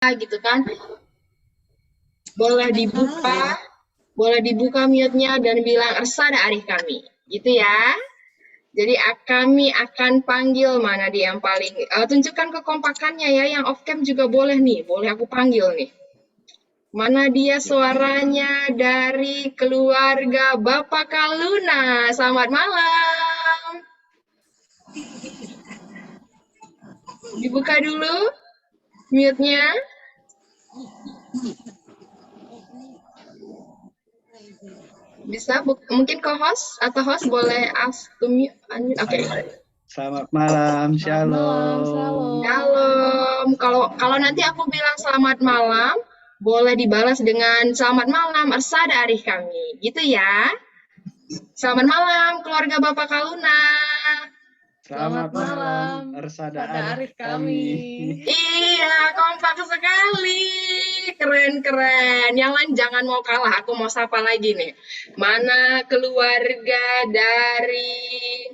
gitu kan. Boleh dibuka mute-nya dan bilang Ersada Arif kami. Gitu ya. Jadi kami akan panggil mana dia yang paling tunjukkan kekompakannya ya, yang off cam juga boleh nih, boleh aku panggil nih. Mana dia suaranya dari keluarga Bapak Kaluna. Selamat malam. Dibuka dulu mute-nya. Bisa mungkin co-host atau host boleh ask to mute. Oke. Selamat malam, shalom. Shalom. Kalau nanti aku bilang selamat malam, boleh dibalas dengan selamat malam Ersada Arif kami. Gitu ya. Selamat malam keluarga Bapak Kaluna. Selamat malam Ersada Arif kami. Iya, kompak sekali. Keren. Yang lain jangan mau kalah, aku mau sapa lagi nih. Mana keluarga dari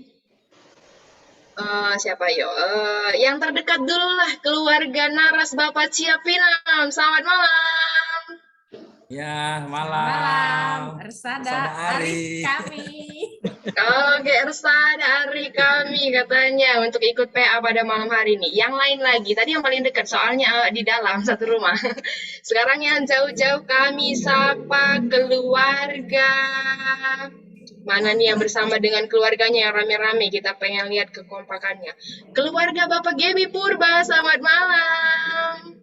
siapa yo? Yang terdekat dulu lah, keluarga Naras Bapak Ciapinam. Selamat malam. Ya, malam. Ersada Arif kami. Oke, Ersada Arif kami katanya untuk ikut PA pada malam hari ini. Yang lain lagi, tadi yang paling dekat soalnya di dalam satu rumah. Sekarang yang jauh-jauh kami sapa keluarga. Mana nih yang bersama dengan keluarganya yang rame-rame, kita pengen lihat kekompakannya. Keluarga Bapak Gebi Purba, selamat malam.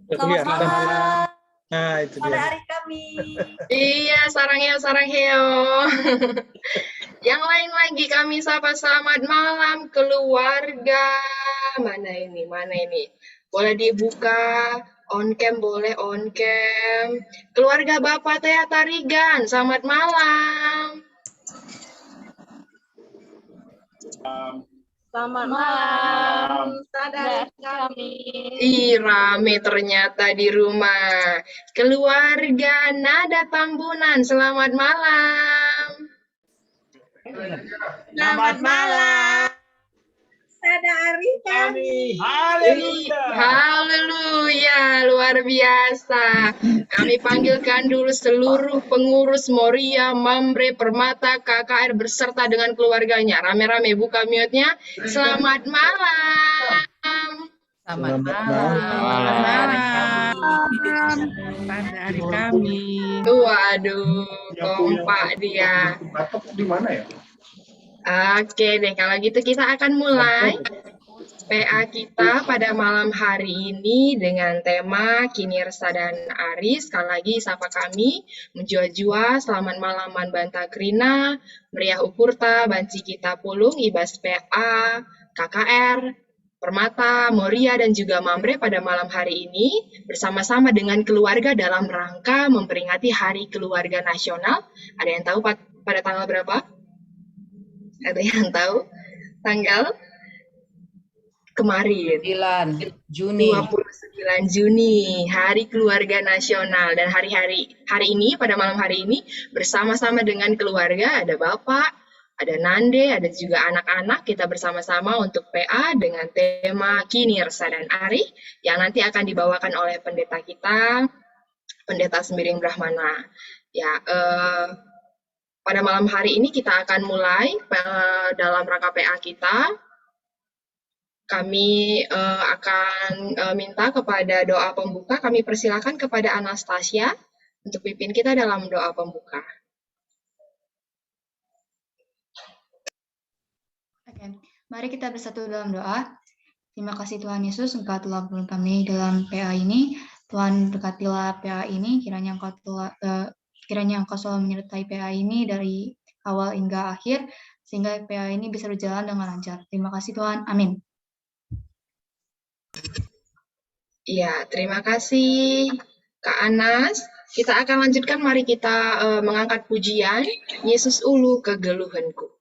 Selamat malam. Nah, itu dia. Hari kami. Iya, sarang heo. Yang lain lagi kami sapa selamat malam keluarga. Mana ini? Boleh dibuka on cam, boleh on cam. Keluarga Bapak Teh Tarigan, selamat malam. Selamat malam. Sadar kami. Ih, rame ternyata di rumah. Keluarga Nada Tambunan, selamat malam. Selamat malam. Sadar Arif kami. Haleluya, luar biasa. Kami panggilkan dulu seluruh pengurus Moria, Mamre, Permata, KKR beserta dengan keluarganya. Rame-rame buka mute-nya. Selamat malam. Selamat malam. Pada hari kami. Waduh, kompak dia. Di mana ya? Oke deh, kalau gitu kita akan mulai PA kita pada malam hari ini dengan tema Kini Ersa dan Aris. Sekali lagi sapa kami, menjua-jua, selamat malaman Banta Krina, Meriah Upurta, Banci Kita Pulung, Ibas PA, KKR, Permata, Moria, dan juga Mamre pada malam hari ini bersama-sama dengan keluarga dalam rangka memperingati Hari Keluarga Nasional. Ada yang tahu pada tanggal berapa? Ada yang tahu tanggal kemarin 9 Juni 29 Juni Hari Keluarga Nasional, dan hari ini pada malam hari ini bersama-sama dengan keluarga, ada Bapak, ada Nande, ada juga anak-anak, kita bersama-sama untuk PA dengan tema Kini Ersa dan Arif yang nanti akan dibawakan oleh pendeta kita, Pendeta Sembiring Brahmana. Ya, pada malam hari ini kita akan mulai dalam rangka PA kita. Kami akan minta kepada doa pembuka. Kami persilakan kepada Anastasia untuk pimpin kita dalam doa pembuka. Oke, mari kita bersatu dalam doa. Terima kasih Tuhan Yesus, Engkau telah menolong kami dalam PA ini. Tuhan, berkatilah PA ini, kiranya Engkau selalu menyertai PA ini dari awal hingga akhir, sehingga PA ini bisa berjalan dengan lancar. Terima kasih Tuhan. Amin. Iya, terima kasih Kak Anas. Kita akan lanjutkan, mari kita mengangkat pujian, Yesus ulu kegeluhanku.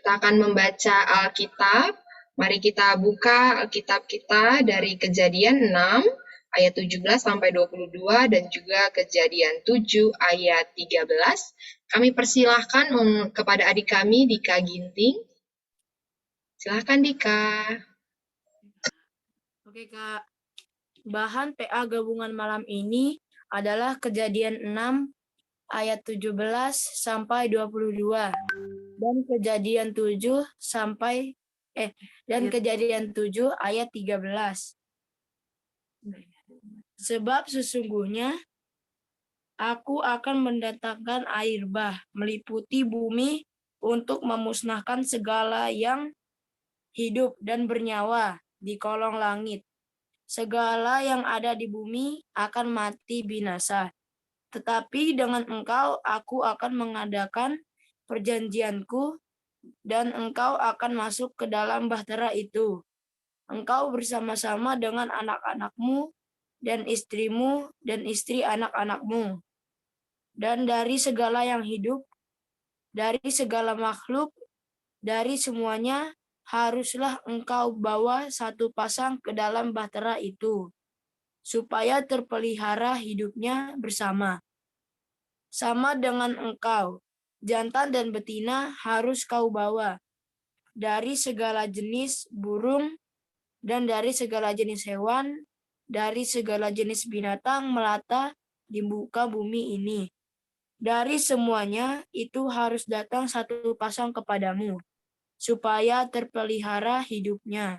Kita akan membaca Alkitab. Mari kita buka Alkitab kita dari Kejadian 6 ayat 17 sampai 22 dan juga Kejadian 7 ayat 13. Kami persilahkan kepada adik kami Dika Ginting. Silakan Dika. Oke Kak, bahan PA gabungan malam ini adalah Kejadian 6 ayat 17 sampai 22 dan Kejadian 7 ayat 13. Sebab sesungguhnya aku akan mendatangkan air bah meliputi bumi untuk memusnahkan segala yang hidup dan bernyawa di kolong langit. Segala yang ada di bumi akan mati binasa. Tetapi dengan engkau aku akan mengadakan perjanjianku dan engkau akan masuk ke dalam bahtera itu. Engkau bersama-sama dengan anak-anakmu dan istrimu dan istri anak-anakmu. Dan dari segala yang hidup, dari segala makhluk, dari semuanya haruslah engkau bawa satu pasang ke dalam bahtera itu, supaya terpelihara hidupnya bersama. Sama dengan engkau, jantan dan betina harus kau bawa, dari segala jenis burung, dan dari segala jenis hewan, dari segala jenis binatang melata di muka bumi ini. Dari semuanya itu harus datang satu pasang kepadamu, supaya terpelihara hidupnya.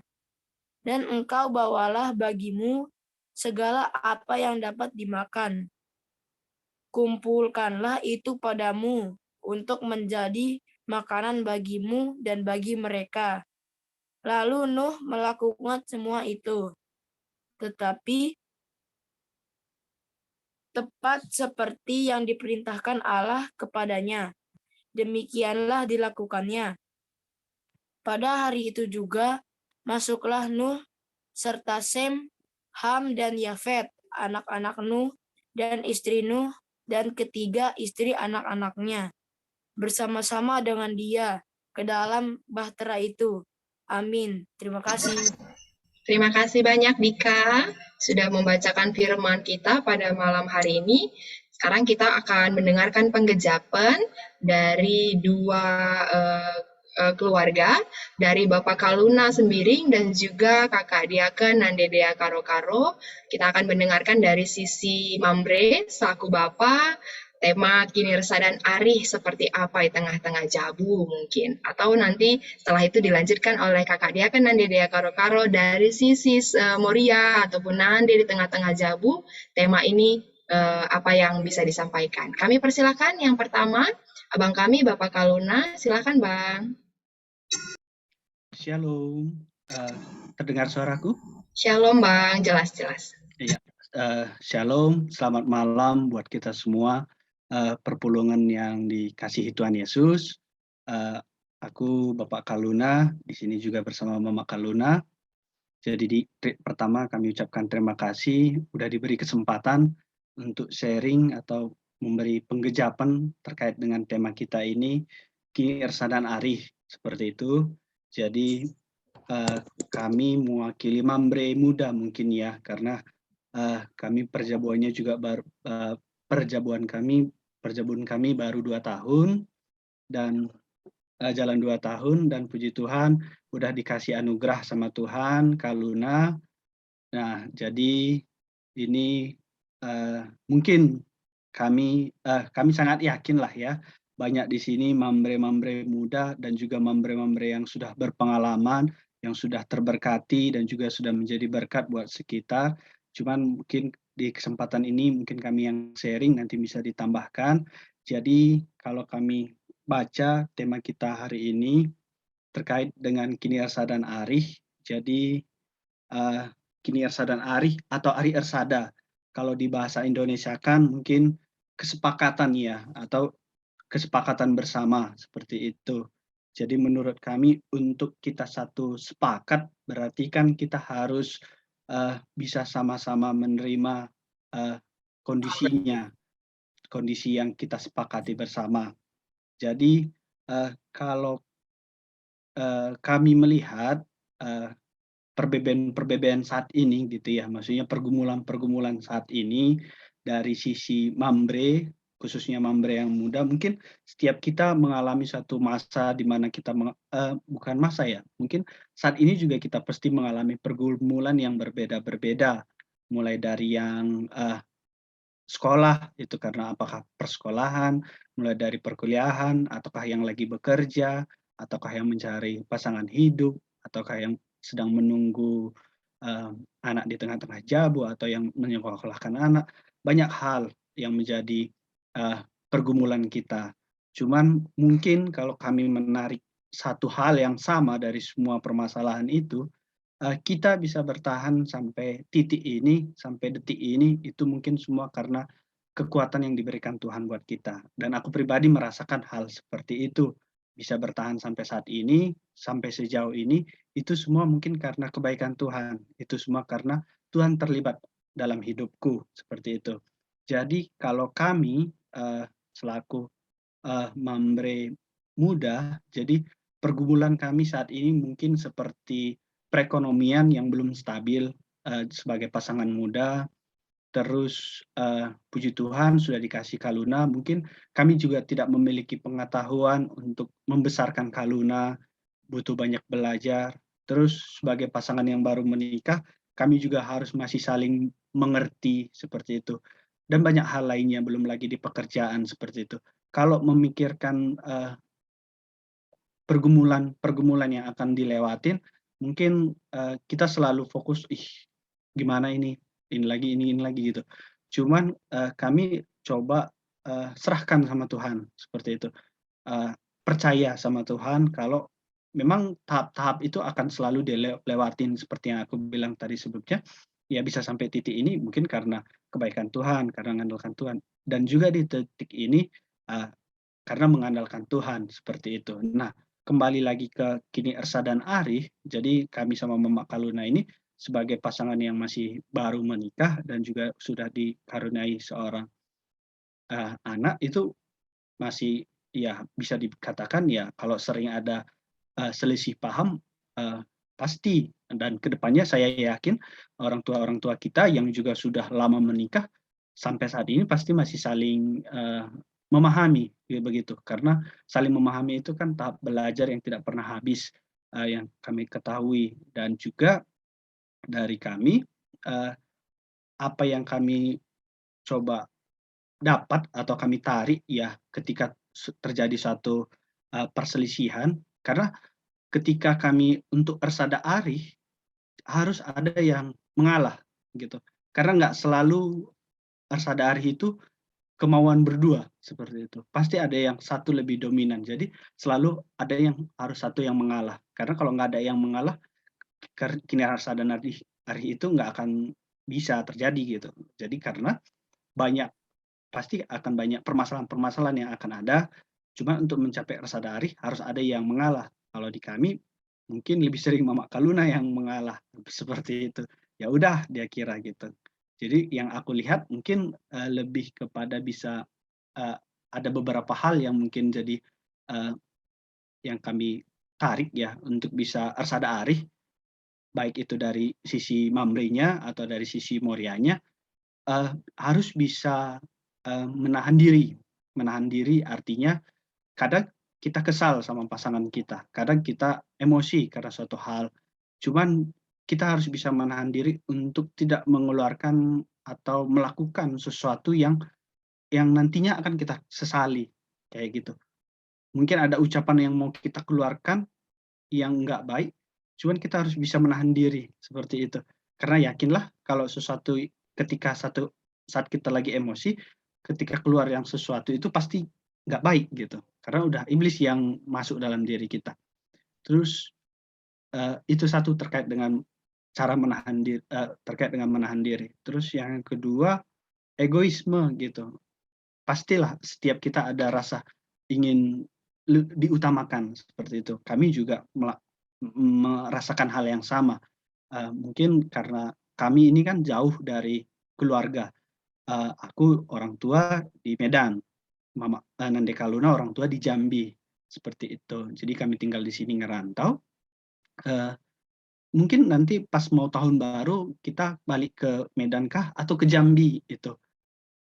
Dan engkau bawalah bagimu segala apa yang dapat dimakan. Kumpulkanlah itu padamu untuk menjadi makanan bagimu dan bagi mereka. Lalu Nuh melakukan semua itu. Tetapi tepat seperti yang diperintahkan Allah kepadanya, demikianlah dilakukannya. Pada hari itu juga masuklah Nuh serta Sem, Ham dan Yafet, anak-anak Nuh dan istri Nuh dan ketiga istri anak-anaknya, bersama-sama dengan dia ke dalam bahtera itu. Amin. Terima kasih. Terima kasih banyak Dika sudah membacakan firman kita pada malam hari ini. Sekarang kita akan mendengarkan penggejapan dari dua keluarga, dari Bapak Kaluna Sembiring dan juga Kakak Diaken Nandedea Karo-Karo. Kita akan mendengarkan dari sisi Mambre selaku Bapak, tema Kinirsa dan Arih seperti apa di tengah-tengah Jabu mungkin. Atau nanti setelah itu dilanjutkan oleh Kakak Diaken Nandedea Karo-Karo dari sisi Moria ataupun Nande di tengah-tengah Jabu. Tema ini apa yang bisa disampaikan. Kami persilakan yang pertama, Abang kami Bapak Kaluna, silakan Bang. Shalom. Terdengar suaraku? Shalom Bang, jelas-jelas. Iya. Shalom, selamat malam buat kita semua. Perpulungan yang dikasihi Tuhan Yesus. Aku Bapak Kaluna, di sini juga bersama Mama Kaluna. Jadi di trip pertama kami ucapkan terima kasih udah diberi kesempatan untuk sharing atau memberi penggejapan terkait dengan tema kita ini, Kinirsa dan Arih, seperti itu. Jadi kami mewakili Mambre muda mungkin ya, karena kami perjabuannya juga baru perjabuan kami baru 2 tahun dan jalan 2 tahun, dan puji Tuhan udah dikasih anugerah sama Tuhan Kaluna. Nah, jadi ini mungkin kami sangat yakin lah ya, banyak di sini mambre-mambre muda dan juga mambre-mambre yang sudah berpengalaman, yang sudah terberkati dan juga sudah menjadi berkat buat sekitar. Cuman mungkin di kesempatan ini mungkin kami yang sharing, nanti bisa ditambahkan. Jadi kalau kami baca tema kita hari ini terkait dengan Kinirsa dan Arih. Jadi Kinirsa dan Arih atau Arih Ersada, kalau di bahasa Indonesia kan mungkin kesepakatan ya, atau kesepakatan bersama seperti itu. Jadi menurut kami untuk kita satu sepakat berarti kan kita harus bisa sama-sama menerima kondisinya, kondisi yang kita sepakati bersama. Jadi kalau kami melihat perbedaan saat ini gitu ya, maksudnya pergumulan saat ini dari sisi Mambre, khususnya Mambre yang muda, mungkin setiap kita mengalami satu masa di mana kita bukan masa ya, mungkin saat ini juga kita pasti mengalami pergumulan yang berbeda-berbeda, mulai dari yang sekolah itu karena apakah persekolahan, mulai dari perkuliahan, ataukah yang lagi bekerja, ataukah yang mencari pasangan hidup, ataukah yang sedang menunggu anak di tengah-tengah jabu, atau yang menyekolahkan anak. Banyak hal yang menjadi pergumulan kita. Cuman mungkin kalau kami menarik satu hal yang sama dari semua permasalahan itu, kita bisa bertahan sampai titik ini, sampai detik ini, itu mungkin semua karena kekuatan yang diberikan Tuhan buat kita. Dan aku pribadi merasakan hal seperti itu. Bisa bertahan sampai saat ini, sampai sejauh ini, itu semua mungkin karena kebaikan Tuhan. Itu semua karena Tuhan terlibat dalam hidupku, seperti itu. Jadi kalau kami selaku Mambre muda, jadi pergumulan kami saat ini mungkin seperti perekonomian yang belum stabil sebagai pasangan muda. Terus puji Tuhan sudah dikasih Kaluna, mungkin kami juga tidak memiliki pengetahuan untuk membesarkan Kaluna, butuh banyak belajar. Terus sebagai pasangan yang baru menikah, kami juga harus masih saling mengerti seperti itu. Dan banyak hal lainnya, belum lagi di pekerjaan seperti itu. Kalau memikirkan pergumulan yang akan dilewatin, mungkin kita selalu fokus, gimana ini lagi gitu. Cuman kami coba serahkan sama Tuhan seperti itu. Percaya sama Tuhan kalau memang tahap-tahap itu akan selalu dilewatin seperti yang aku bilang tadi sebelumnya. Ya bisa sampai titik ini mungkin karena kebaikan Tuhan, karena mengandalkan Tuhan. Dan juga di titik ini karena mengandalkan Tuhan seperti itu. Nah, kembali lagi ke Kini Ersa dan Ari, jadi kami sama Mama Kaluna ini sebagai pasangan yang masih baru menikah dan juga sudah dikaruniai seorang anak, itu masih ya bisa dikatakan ya kalau sering ada selisih paham pasti, dan kedepannya saya yakin orang tua kita yang juga sudah lama menikah sampai saat ini pasti masih saling memahami begitu, karena saling memahami itu kan tahap belajar yang tidak pernah habis yang kami ketahui. Dan juga dari kami apa yang kami coba dapat atau kami tarik ya ketika terjadi suatu perselisihan, karena ketika kami untuk Ersada Ari harus ada yang mengalah gitu, karena nggak selalu Ersada Ari itu kemauan berdua seperti itu, pasti ada yang satu lebih dominan, jadi selalu ada yang harus satu yang mengalah, karena kalau nggak ada yang mengalah Kini Ersada dan Ari itu nggak akan bisa terjadi gitu. Jadi karena pasti akan banyak permasalahan-permasalahan yang akan ada, cuma untuk mencapai Ersada Ari harus ada yang mengalah. Kalau di kami mungkin lebih sering Mama Kaluna yang mengalah seperti itu. Ya udah dia kira gitu. Jadi yang aku lihat mungkin lebih kepada bisa ada beberapa hal yang mungkin jadi yang kami tarik ya untuk bisa Ersada Ari, baik itu dari sisi Mamre-nya atau dari sisi Morianya, harus bisa menahan diri. Menahan diri artinya kadang kita kesal sama pasangan kita, kadang kita emosi karena suatu hal. Cuman kita harus bisa menahan diri untuk tidak mengeluarkan atau melakukan sesuatu yang nantinya akan kita sesali, kayak gitu. Mungkin ada ucapan yang mau kita keluarkan yang nggak baik, cuman kita harus bisa menahan diri seperti itu. Karena yakinlah kalau sesuatu ketika saat kita lagi emosi, ketika keluar yang sesuatu itu pasti nggak baik gitu, karena udah iblis yang masuk dalam diri kita. Terus itu satu terkait dengan cara menahan diri, terkait dengan menahan diri. Terus yang kedua, egoisme gitu. Pastilah setiap kita ada rasa ingin diutamakan seperti itu. Kami juga merasakan hal yang sama. Mungkin karena kami ini kan jauh dari keluarga. Aku orang tua di Medan, Mama Nande Kaluna orang tua di Jambi seperti itu. Jadi kami tinggal di sini ngerantau. Mungkin nanti pas mau tahun baru kita balik ke Medan kah atau ke Jambi itu.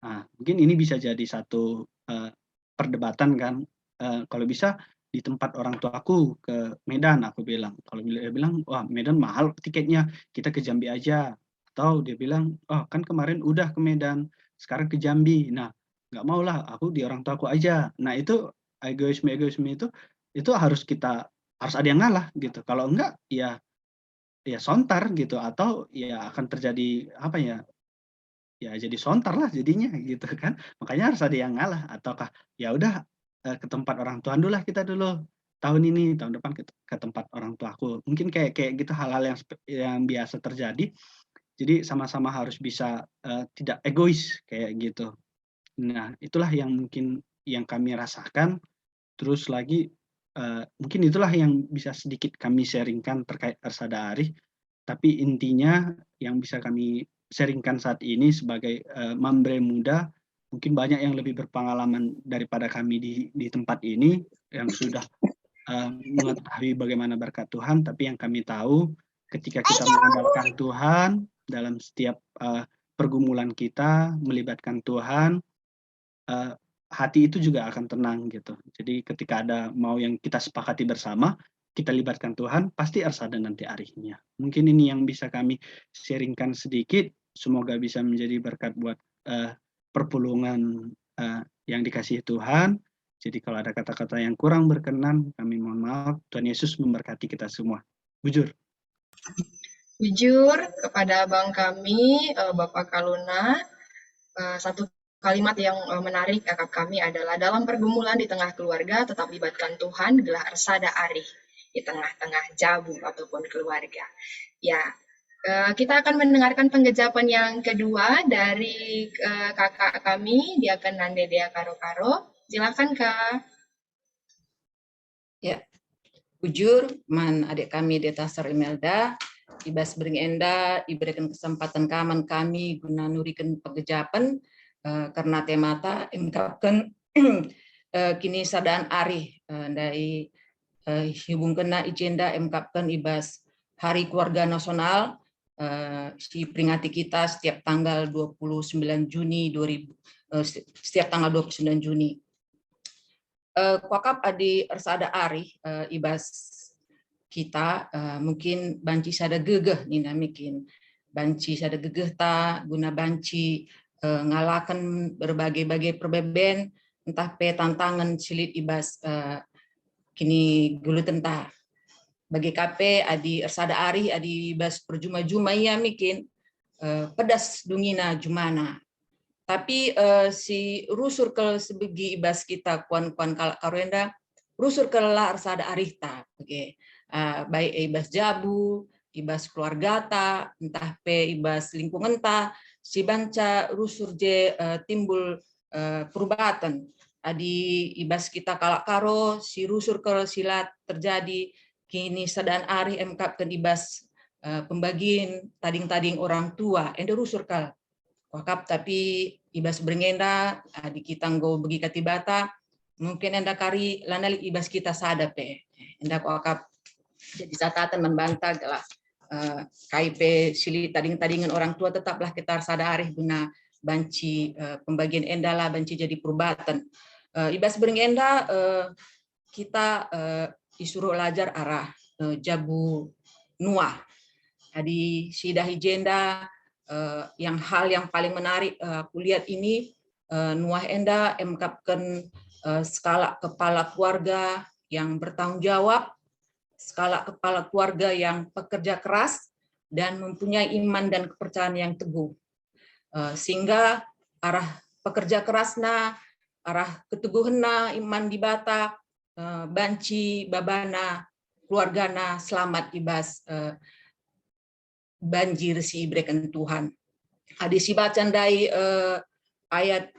Nah, mungkin ini bisa jadi satu perdebatan kan. Kalau bisa di tempat orang tuaku ke Medan, aku bilang. Kalau dia bilang, wah Medan mahal tiketnya, kita ke Jambi aja. Atau dia bilang, oh kan kemarin udah ke Medan, sekarang ke Jambi. Nah, nggak mau lah, aku di orang tuaku aja. Nah itu egoisme itu harus ada yang ngalah gitu. Kalau enggak ya sontar gitu, atau ya akan terjadi apa ya jadi sontar lah jadinya gitu kan. Makanya harus ada yang ngalah, ataukah ya udah ke tempat orang tua dulu lah kita dulu tahun ini, tahun depan ke tempat orang tuaku. Mungkin kayak gitu hal-hal yang biasa terjadi. Jadi sama-sama harus bisa tidak egois kayak gitu. Nah, itulah yang mungkin yang kami rasakan. Terus lagi mungkin itulah yang bisa sedikit kami sharingkan terkait Arsada Arih. Tapi intinya yang bisa kami sharingkan saat ini sebagai mambre muda, mungkin banyak yang lebih berpengalaman daripada kami di tempat ini, yang sudah mengetahui bagaimana berkat Tuhan. Tapi yang kami tahu, ketika kita mengandalkan Tuhan dalam setiap pergumulan kita, melibatkan Tuhan, hati itu juga akan tenang gitu. Jadi ketika ada mau yang kita sepakati bersama, kita libatkan Tuhan, pasti Arsada nanti arihnya. Mungkin ini yang bisa kami sharingkan sedikit. Semoga bisa menjadi berkat buat perpulungan yang dikasihi Tuhan. Jadi kalau ada kata-kata yang kurang berkenan, kami mohon maaf. Tuhan Yesus memberkati kita semua. Bujur. Jujur kepada abang kami, Bapak Kaluna, satu kalimat yang menarik kakak kami adalah dalam pergumulan di tengah keluarga tetap libatkan Tuhan, gelar Arsada Arih di tengah-tengah jabu ataupun keluarga. Ya, kita akan mendengarkan penggejapan yang kedua dari kakak kami, Diaken Nande Dea Karo-Karo. Silakan Kak. Ya, bujur man adik kami Detasar Imelda, ibas bering enda diberikan kesempatan kaman kami guna nurikan penggejapan karena temata emkapkan kini sadaan arih dari hubung kena agenda emkapkan ibas Hari Keluarga Nasional si peringati kita setiap tanggal 29 Juni 2000 setiap tanggal 29 Juni. Kuakap adi Arsada Arih ibas kita mungkin banci sada gegeh nih namikin banci sada gegeh ta guna banci ngalakan berbagai-bagai perbeben entah pe tantangan silit ibas kini gulu tentah bagi KP adi Arsada Arih adi ibas perjuma-juma ya mikin pedas dungina jumana tapi si rusur ke sebegi ibas kita kuan-kuan karenda rusur ke la Arsada Arih ta oke baik ibas jabu ibas keluarga ta entah pe ibas lingkungan ta si banca rusur je timbul perubahan adi ibas kita kalak karo si rusur ke silat terjadi kini sadaan Arih emkapkan ibas pembagian tading-tading orang tua ende rusur kal wakap tapi ibas berengenda adi kita nggo begi katibata mungkin enda kari lanali ibas kita sadape enda wakap jadi catatan membantah lah KIP sili tading-tadingan orang tua tetaplah kita Arsada Arih guna banci pembagian endala banci jadi perubahan ibas bering enda kita disuruh belajar arah jabu nuah adi sidah hijenda yang hal yang paling menarik aku lihat ini nuah enda emkapkan skala kepala keluarga yang bertanggung jawab, skala kepala keluarga yang pekerja keras dan mempunyai iman dan kepercayaan yang teguh. Sehingga arah pekerja kerasna, arah keteguhna iman di bata, banci babana, keluargana selamat ibas banjir si ibrekan Tuhan. Hadisi bacaan dari ayat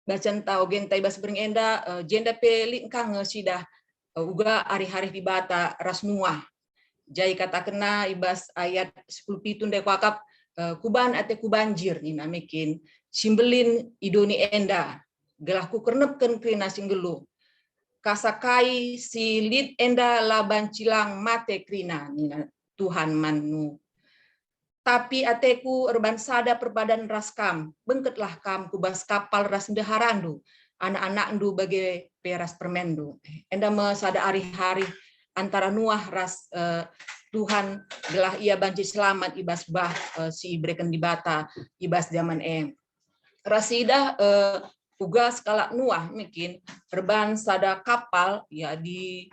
bacaan tau gentai bas berengenda jenda pelik kang sidah uga hari-hari di bata rasnuah. Jai kata kena ibas ayat 10 pitun dek wakap kuban ate kubanjir ni namikin simbelin idoni enda gelah ku kernepken krina singgelu kasakai si lit enda laban cilang mate krina nina Tuhan manu. Tapi ateku erban sada perbadan raskam, bengketlah kam kubas kapal ras deharandu, anak-anak ndu bagi peras permendu. Enda sada hari-hari antara Nuah ras Tuhan gelah ia banci selamat ibas bah si ibreken di bata ibas zaman Rasida uga skala Nuah mungkin erban sada kapal ya di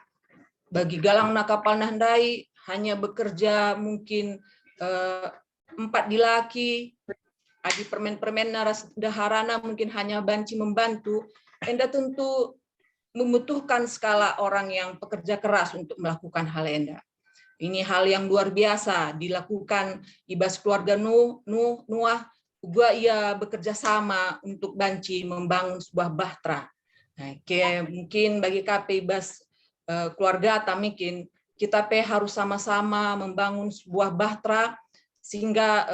bagi galang na kapal nahandai hanya bekerja mungkin 4 dilaki adi permen-permen naras daharana mungkin hanya banci membantu. Enda tentu membutuhkan skala orang yang pekerja keras untuk melakukan hal enda. Ini hal yang luar biasa dilakukan ibas keluarga Nuah juga ia bekerja sama untuk banci membangun sebuah bahtera. Nah, mungkin bagi KP ibas keluarga tamikin kita harus sama-sama membangun sebuah bahtera sehingga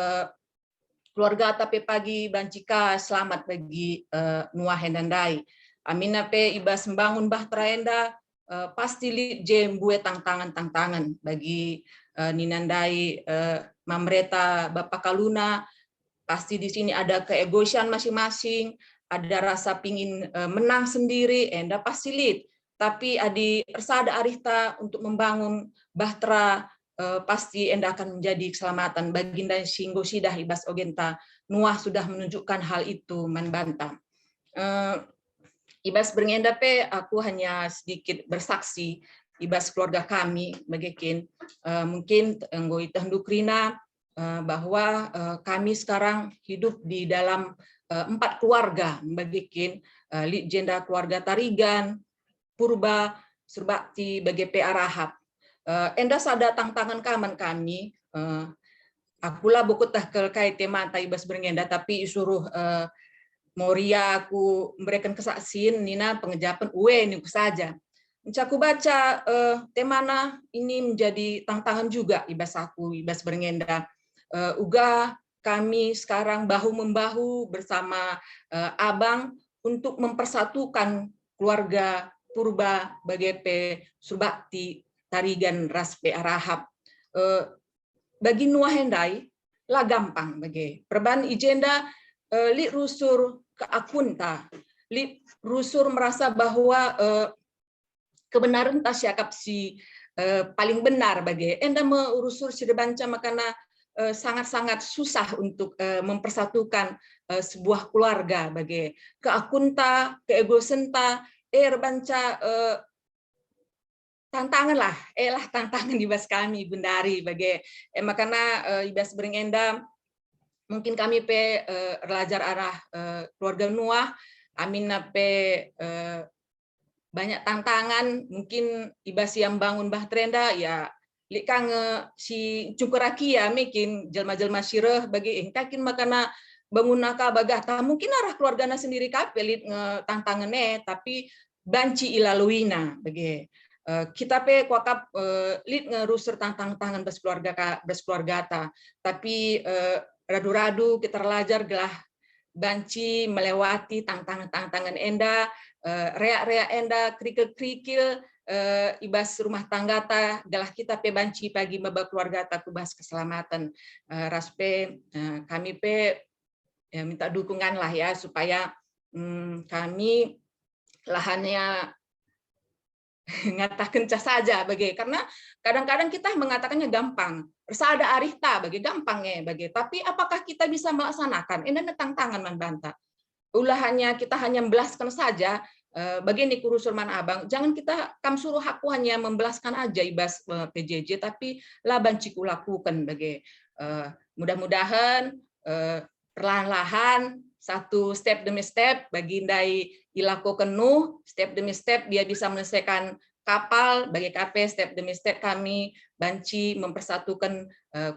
keluarga tapi pagi bancika selamat bagi Nuah hendandai. Amina ibas membangun bahtera enda pasti li jem bue tantangan bagi ninandai Mamreta Bapak Kaluna. Pasti di sini ada keegoisan masing-masing, ada rasa pingin menang sendiri, enda pasti lid. Tapi adi ersada arihta untuk membangun bahtera pasti enda akan menjadi keselamatan baginda singgo sidah ibas ogenta. Nuah sudah menunjukkan hal itu manbanta. Ibas berngenda aku hanya sedikit bersaksi ibas keluarga kami bagikin mungkin nggoi tehdukrina bahwa kami sekarang hidup di dalam 4 keluarga bagikin jenda keluarga Tarigan, Purba, Surbakti, bagi PA Rahab. Enda sada tantangan kaman kami. Akulah buku tah kelkai tema ibas berngenda tapi isuruh Moria aku memberikan kesaksian Nina pengejapan ini saja. Aku baca temana ini menjadi tantangan juga ibas berngenda. Uga kami sekarang bahu-membahu bersama Abang untuk mempersatukan keluarga Purba BGP Surbakti Tarigan ras PA Rahab. Bagi Nuah hendai lah gampang bagi perban ijenda li rusur ke akunta, li rusur merasa bahwa kebenaran tak siakap si paling benar bagi enda merusur si debanca makana sangat-sangat susah untuk mempersatukan sebuah keluarga bagi keakunta, keegosenta, rebanca tantangan lah tantangan ibas kami bundari bagi makana ibas berengenda mungkin kami belajar arah keluarga Nuah amin banyak tantangan mungkin ibas yang bangun bahtrenda ya likang si cukurakia mungkin jelma-jelma sireh bagi engkakin makana bangun naka bagata mungkin arah keluargana sendiri kapelit tantangannya tapi banci ilaluina bagi kita kuakap lit ngerusur tantangan bas keluarga ta tapi radu-radu kita belajar gelah banci melewati tantangan enda rea enda krikil ibas rumah tangga ta gelah kita banci pagi maba keluarga ta kubas keselamatan raspe kami ya, minta dukungan lah ya supaya kami lahannya ngatakan saja bagi karena kadang-kadang kita mengatakannya gampang bersada arihta bagi gampangnya bagi tapi apakah kita bisa melaksanakan ini tantangan manbanta ulahnya kita hanya membelaskan saja bagi ini kurusur man abang jangan kita suruh aku hanya membelaskan aja ibas PJJ tapi laban ciku lakukan bagi mudah-mudahan perlahan-lahan satu step demi step bagi ndai dilakukan step demi step dia bisa menyelesaikan kapal bagi KP step demi step kami banci mempersatukan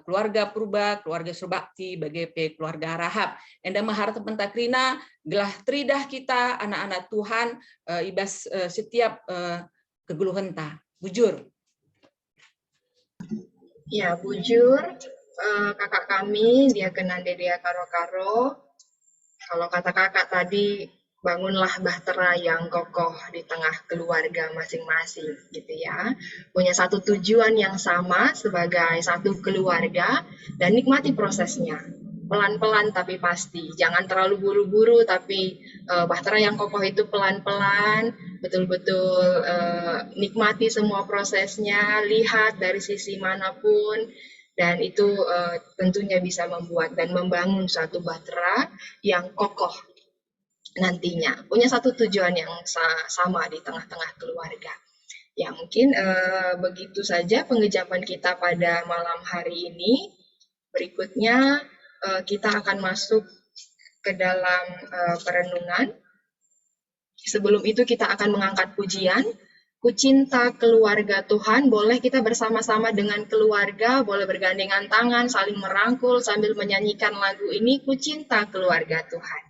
keluarga Purba, keluarga Surbakti bagi keluarga Rahab. Enda maharap pentakrina gelah tridah kita anak-anak Tuhan ibas setiap keguluhan ta. Bujur. Ya, bujur kakak kami dia kenande dia karo-karo. Kalau kata kakak tadi bangunlah bahtera yang kokoh di tengah keluarga masing-masing gitu ya. Punya satu tujuan yang sama sebagai satu keluarga dan nikmati prosesnya. Pelan-pelan tapi pasti. Jangan terlalu buru-buru tapi bahtera yang kokoh itu pelan-pelan, betul-betul nikmati semua prosesnya, lihat dari sisi manapun dan itu tentunya bisa membuat dan membangun suatu bahtera yang kokoh nantinya, punya satu tujuan yang sama di tengah-tengah keluarga. Ya mungkin begitu saja pengejapan kita pada malam hari ini. Berikutnya kita akan masuk ke dalam perenungan. Sebelum itu kita akan mengangkat pujian. Ku cinta keluarga Tuhan, boleh kita bersama-sama dengan keluarga, boleh bergandengan tangan, saling merangkul sambil menyanyikan lagu ini, Ku cinta keluarga Tuhan.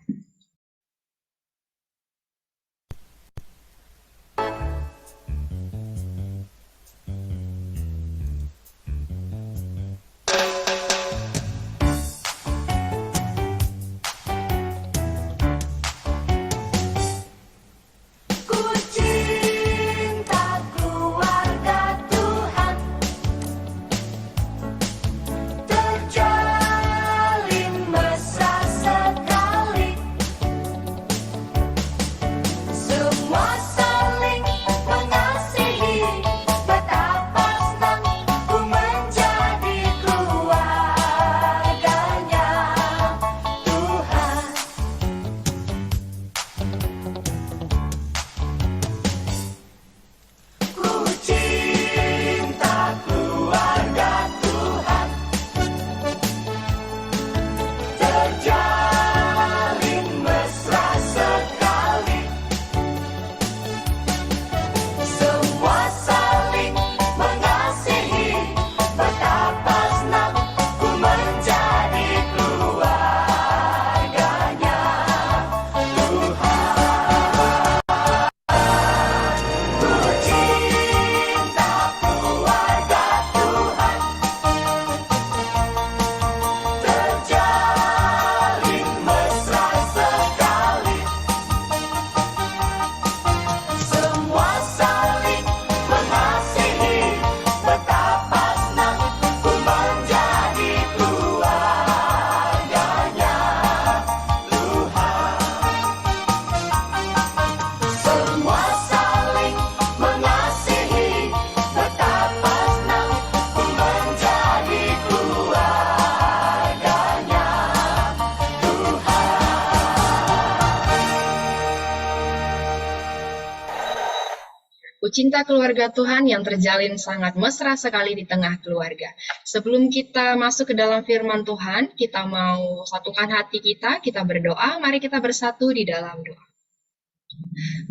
Cinta keluarga Tuhan yang terjalin sangat mesra sekali di tengah keluarga. Sebelum kita masuk ke dalam firman Tuhan, kita mau satukan hati kita berdoa, mari kita bersatu di dalam doa.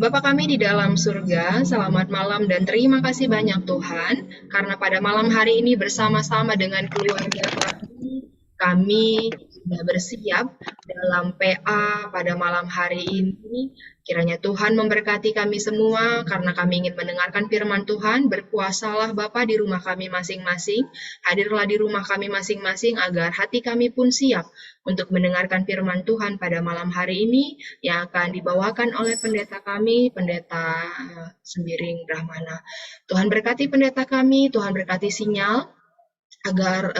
Bapa kami di dalam surga, selamat malam dan terima kasih banyak Tuhan, karena pada malam hari ini bersama-sama dengan keluarga kami sudah bersiap dalam PA pada malam hari ini. Kiranya Tuhan memberkati kami semua karena kami ingin mendengarkan firman Tuhan. Berkuasalah Bapa di rumah kami masing-masing. Hadirlah di rumah kami masing-masing agar hati kami pun siap untuk mendengarkan firman Tuhan pada malam hari ini yang akan dibawakan oleh pendeta kami, Pendeta Sembiring Brahmana. Tuhan berkati pendeta kami, Tuhan berkati sinyal, agar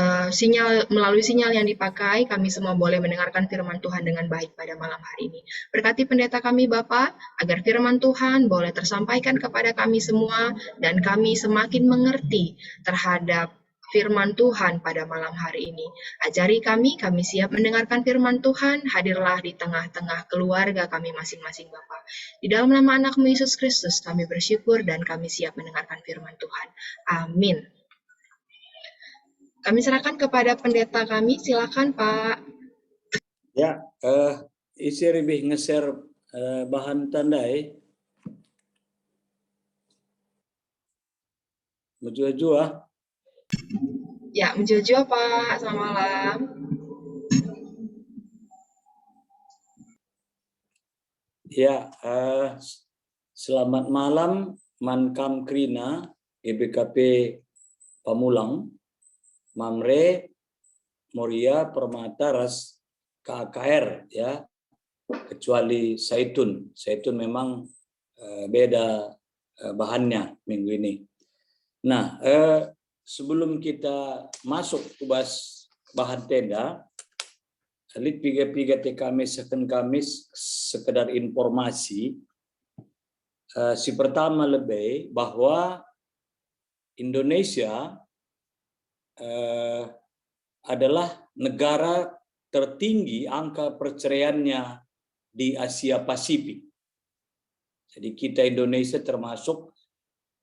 melalui sinyal yang dipakai, kami semua boleh mendengarkan firman Tuhan dengan baik pada malam hari ini. Berkati pendeta kami Bapa, agar firman Tuhan boleh tersampaikan kepada kami semua, dan kami semakin mengerti terhadap firman Tuhan pada malam hari ini. Ajari kami siap mendengarkan firman Tuhan, hadirlah di tengah-tengah keluarga kami masing-masing Bapa. Di dalam nama anak-Mu Yesus Kristus, kami bersyukur dan kami siap mendengarkan firman Tuhan. Amin. Kami serahkan kepada pendeta kami, silakan Pak. Ya, isi lebih nge-share bahan tandai. Menjua-jua. Ya, menjua-jua Pak, selamat malam. Ya, selamat malam Mankam Krina, EBKP Pamulang, Mamre, Moria, Permata, Ras, KKR, ya. kecuali zaitun. Zaitun memang beda bahannya minggu ini. Nah, sebelum kita masuk ke bahan tenda, Lit piga te Kamis second Kamis sekedar informasi. Si pertama lebih bahwa Indonesia adalah negara tertinggi angka perceraiannya di Asia Pasifik. Jadi kita Indonesia termasuk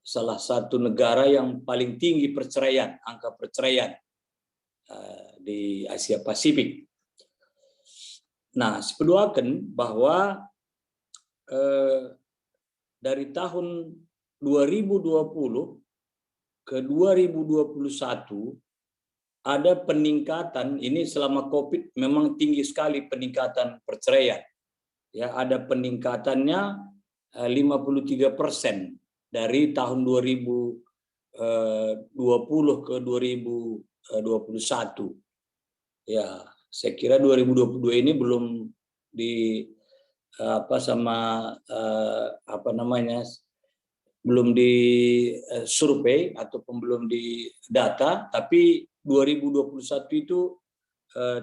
salah satu negara yang paling tinggi perceraian, angka perceraian di Asia Pasifik. Nah, sepeduakan bahwa dari tahun 2020 ke 2021 ada peningkatan, ini selama COVID memang tinggi sekali peningkatan perceraian. Ya, ada peningkatannya 53% dari tahun 2020 ke 2021. Ya, saya kira 2022 ini belum belum di survei ataupun belum di data, tapi 2021 itu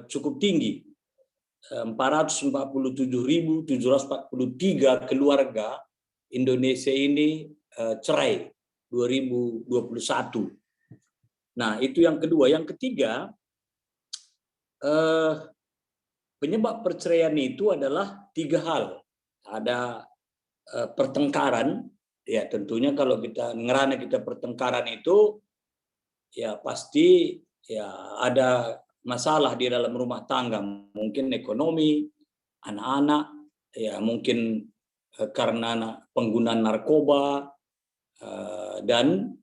cukup tinggi. 447.743 keluarga Indonesia ini cerai 2021. Nah, itu yang kedua. Yang ketiga, penyebab perceraian itu adalah 3 hal. Ada pertengkaran, ya tentunya kalau kita ngerana kita pertengkaran itu ya pasti ya ada masalah di dalam rumah tangga, mungkin ekonomi, anak-anak, ya mungkin karena penggunaan narkoba dan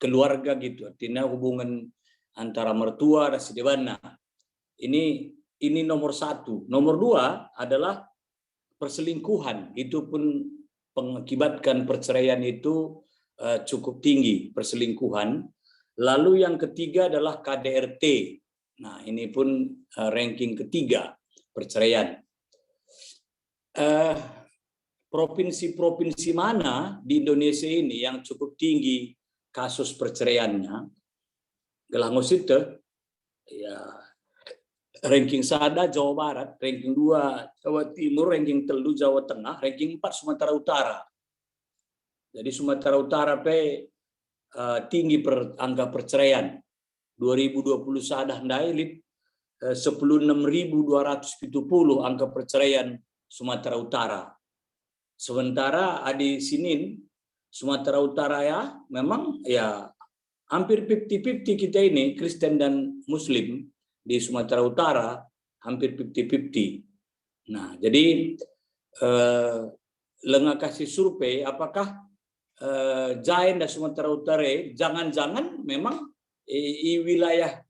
keluarga gitu, artinya hubungan antara mertua dan sedebana. Ini nomor 1. Nomor 2 adalah perselingkuhan. Itu pun mengakibatkan perceraian itu cukup tinggi, perselingkuhan. Lalu yang ketiga adalah KDRT. Nah, ini pun ranking ketiga perceraian. Provinsi-provinsi mana di Indonesia ini yang cukup tinggi kasus perceraiannya? Gelangosite, ya ranking 1 Jawa Barat, ranking 2 Jawa Timur, ranking 3 Jawa Tengah, ranking 4 Sumatera Utara. Jadi Sumatera Utara tinggi angka perceraian. 2020 sadah ndai 16.270 angka perceraian Sumatera Utara. Sementara di sini Sumatera Utara ya memang ya hampir 50-50 kita ini Kristen dan Muslim di Sumatera Utara hampir 50-50. Nah, jadi lengah kasih survei apakah Jain dan Sumatera Utara jangan-jangan memang wilayah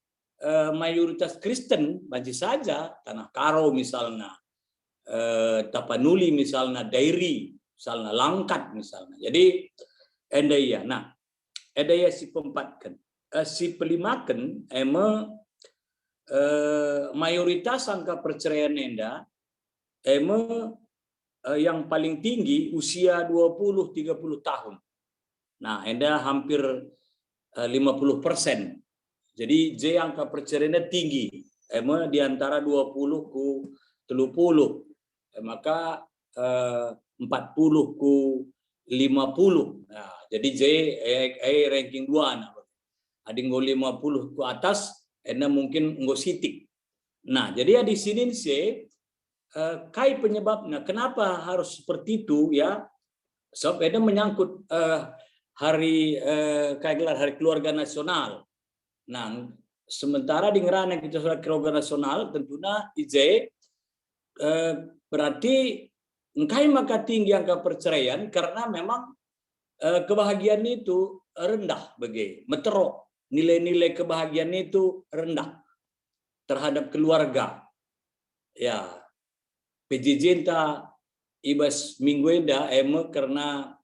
mayoritas Kristen masih saja, Tanah Karo misalnya, Tapanuli misalnya, Dairi misalnya, Langkat misalnya. Jadi endaya. Nah, endaya si pempatkan, si pelimakan mayoritas angka perceraian enda yang paling tinggi usia 20-30 tahun. Nah, enda hampir 50%. Jadi J angka perceraiannya tinggi. Di antara 20 ke 30. Maka 40 ke 50. Nah, jadi J ranking 2 nah. Ada 50 ke atas enda mungkin nggo sitik. Nah, jadi di sini sih kai penyebabnya kenapa harus seperti itu ya, sebab ada menyangkut hari gelar Hari Keluarga Nasional. Nah, sementara di ngerana kita Hari Keluarga Nasional tentunya IJ berarti engkai maka tinggi angka perceraian karena memang kebahagiaan itu rendah bagi meterok, nilai-nilai kebahagiaan itu rendah terhadap keluarga. Ya, PJJ ibas minggu enda karena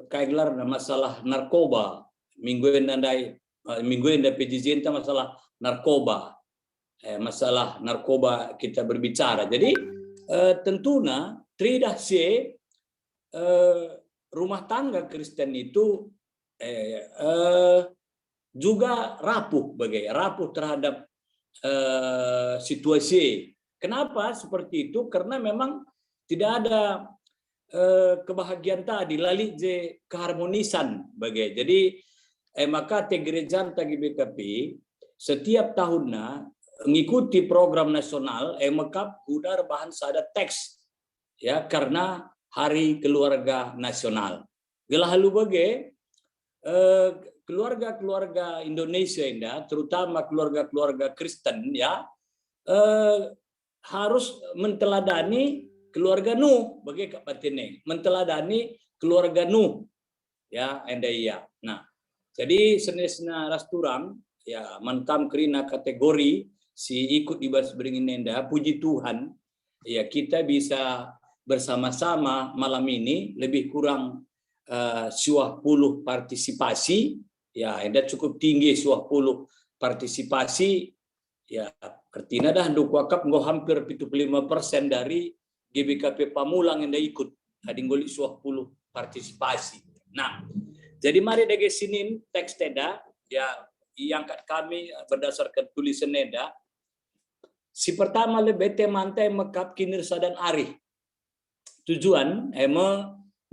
kaiglar masalah narkoba minggu enda PJJ masalah narkoba. masalah narkoba kita berbicara. Jadi tentunya tridah se rumah tangga Kristen itu juga rapuh terhadap situasi. Kenapa seperti itu? Karena memang tidak ada kebahagiaan tadi, lali je keharmonisan bagai. Jadi maka gereja GBKP setiap tahunnya mengikuti program nasional mekap gudar bahan sada teks ya karena Hari Keluarga Nasional. Lalu bagai keluarga-keluarga Indonesia indah, terutama keluarga-keluarga Kristen ya harus menteladani keluarga Nuh bagi kapatene, menteladani keluarga Nuh ya enda iya. Nah, jadi senesna rasturang ya mantam kerina kategori si ikut dibahas beringin enda, puji Tuhan ya kita bisa bersama-sama malam ini lebih kurang 20 partisipasi ya enda cukup tinggi 20 partisipasi ya artinya dah dukwakap ngo hampir 75% dari GBKP Pamulang yang ikut hadinggoli 20 partisipasi. Nah, jadi mari dari sini teks teda ya yang kami berdasarkan tulisan neda. Si pertama lebih temantai mekap kinirsa dan arih. Tujuan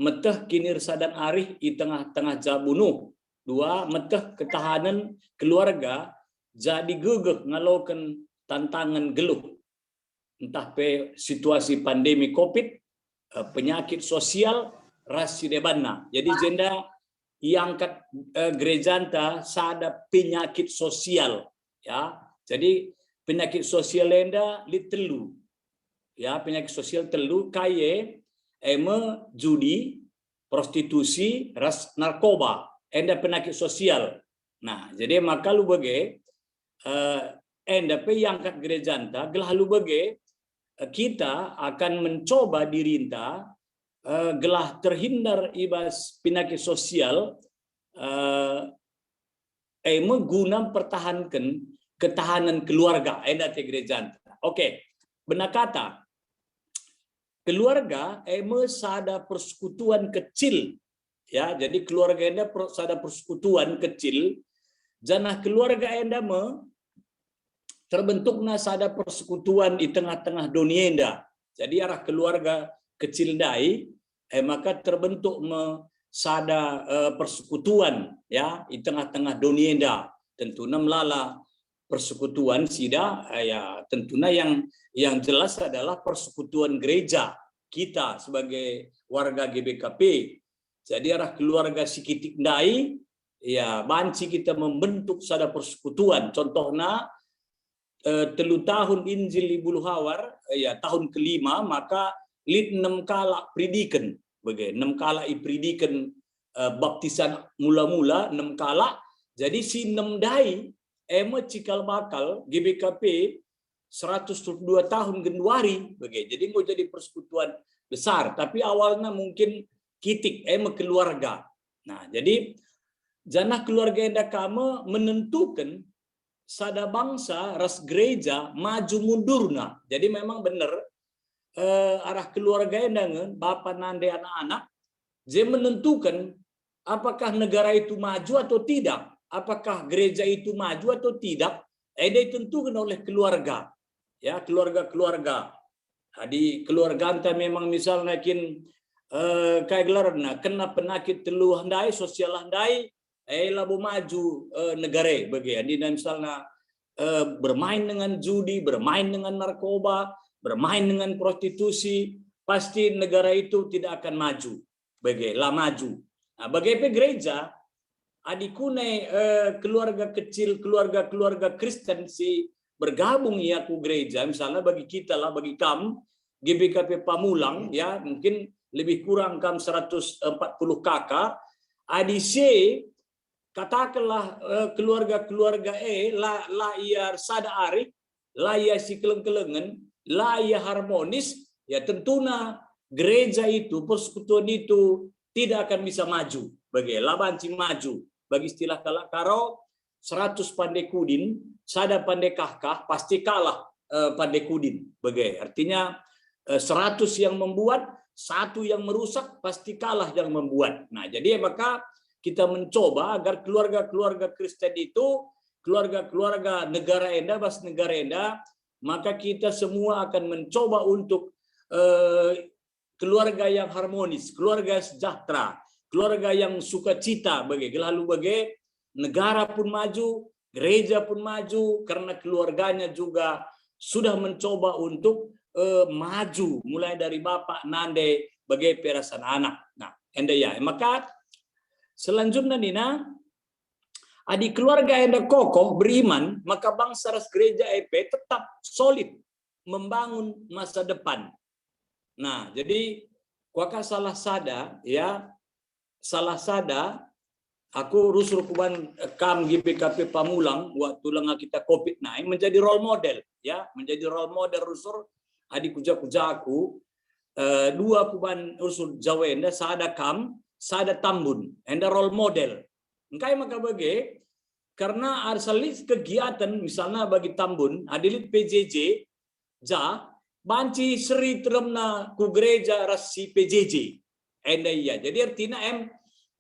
meteh kinirsa dan arih di tengah-tengah jabunuh. Dua, meteh ketahanan keluarga jadi gegeh ngalaukan tantangan geluh. Entah pe situasi pandemi COVID, penyakit sosial, rasi debana. Jadi jenda yang kat gerejanta sada penyakit sosial ya. Jadi penyakit sosial enda litelu. Ya, penyakit sosial telu kaye judi, prostitusi, ras narkoba, enda penyakit sosial. Nah, jadi maka lu bage enda pe yang kat gerejanta gelah lu bage kita akan mencoba dirinta gelah terhindar ibas penyakit sosial mengguna pertahankan ketahanan keluarga enda te gerejanta. Oke, benar kata keluarga sada persekutuan kecil ya, jadi keluarga enda sada persekutuan kecil janah keluarga enda terbentuknya sada persekutuan di tengah-tengah dunia enda. Jadi arah keluarga kecil dai maka terbentuk sada persekutuan ya di tengah-tengah dunia enda. Tentunya melala persekutuan sida ya tentunya yang jelas adalah persekutuan gereja kita sebagai warga GBKP. Jadi arah keluarga sikitik dai ya banci kita membentuk sada persekutuan. Contohnya 3 tahun Injil Ibu Hawar ya tahun kelima maka lid 6 kala pridikan bagai 6 kala ipridikan baptisan mula-mula 6 kala. Jadi si 6 dai cikal bakal GBKP 102 tahun Januari bagai. Jadi mau jadi persekutuan besar tapi awalnya mungkin kitik keluarga. Nah, jadi janah keluarga enda kamu menentukan sada bangsa ras gereja maju mundurna. Jadi memang benar arah keluarga endangan bapak nande anak-anak je menentukan apakah negara itu maju atau tidak, apakah gereja itu maju atau tidak, ditentukan oleh keluarga. Ya, keluarga-keluarga. Di keluarga anta memang misalnya kayak gelarna kena penyakit telu handai sosial handai labu maju negara bagian di misalnya bermain dengan judi, bermain dengan narkoba, bermain dengan prostitusi, pasti negara itu tidak akan maju. Bagaimana maju. Nah, bagaimana gereja adikune keluarga kecil, keluarga Kristen si bergabung ya ku gereja, misalnya bagi kita lah, bagi kam GBKP Pamulang ya mungkin lebih kurang kam 140 kakak, adisi katakanlah keluarga-keluarga la ia sada ari, la ia si keleng-kelengen, la ia harmonis, ya tentunya gereja itu, persekutuan itu tidak akan bisa maju. Bagi labanci maju. Bagi istilah karo 100 pandai kudin, sada pandai kahkah, pasti kalah pandai kudin. Bagai. Artinya 100 yang membuat, 1 yang merusak, pasti kalah yang membuat. Nah, jadi maka kita mencoba agar keluarga-keluarga Kristen itu, keluarga-keluarga negara Enda, bahasa negara Enda, maka kita semua akan mencoba untuk keluarga yang harmonis, keluarga sejahtera, keluarga yang sukacita, lalu negara pun maju, gereja pun maju, karena keluarganya juga sudah mencoba untuk maju, mulai dari bapak nande bagai perasaan anak. Nah, enda ya, maka selanjutnya Nina, adik keluarga enda kokoh beriman, maka bangsa ras gereja EP tetap solid membangun masa depan. Nah, jadi kuaka salah sada ya, salah sada aku rusul kuban kam GPKP Pamulang waktu langa kita COVID-19 menjadi role model ya, menjadi role model rusul adik kuja aku dua kuban rusul Jawa enda sada kam sada Tambun enda role model. Engkai maka bagi karena arsalis kegiatan misalnya bagi Tambun adilit PJJ ja banci seri teremna ku gereja rasi PJJ. Enda iya. Jadi artinya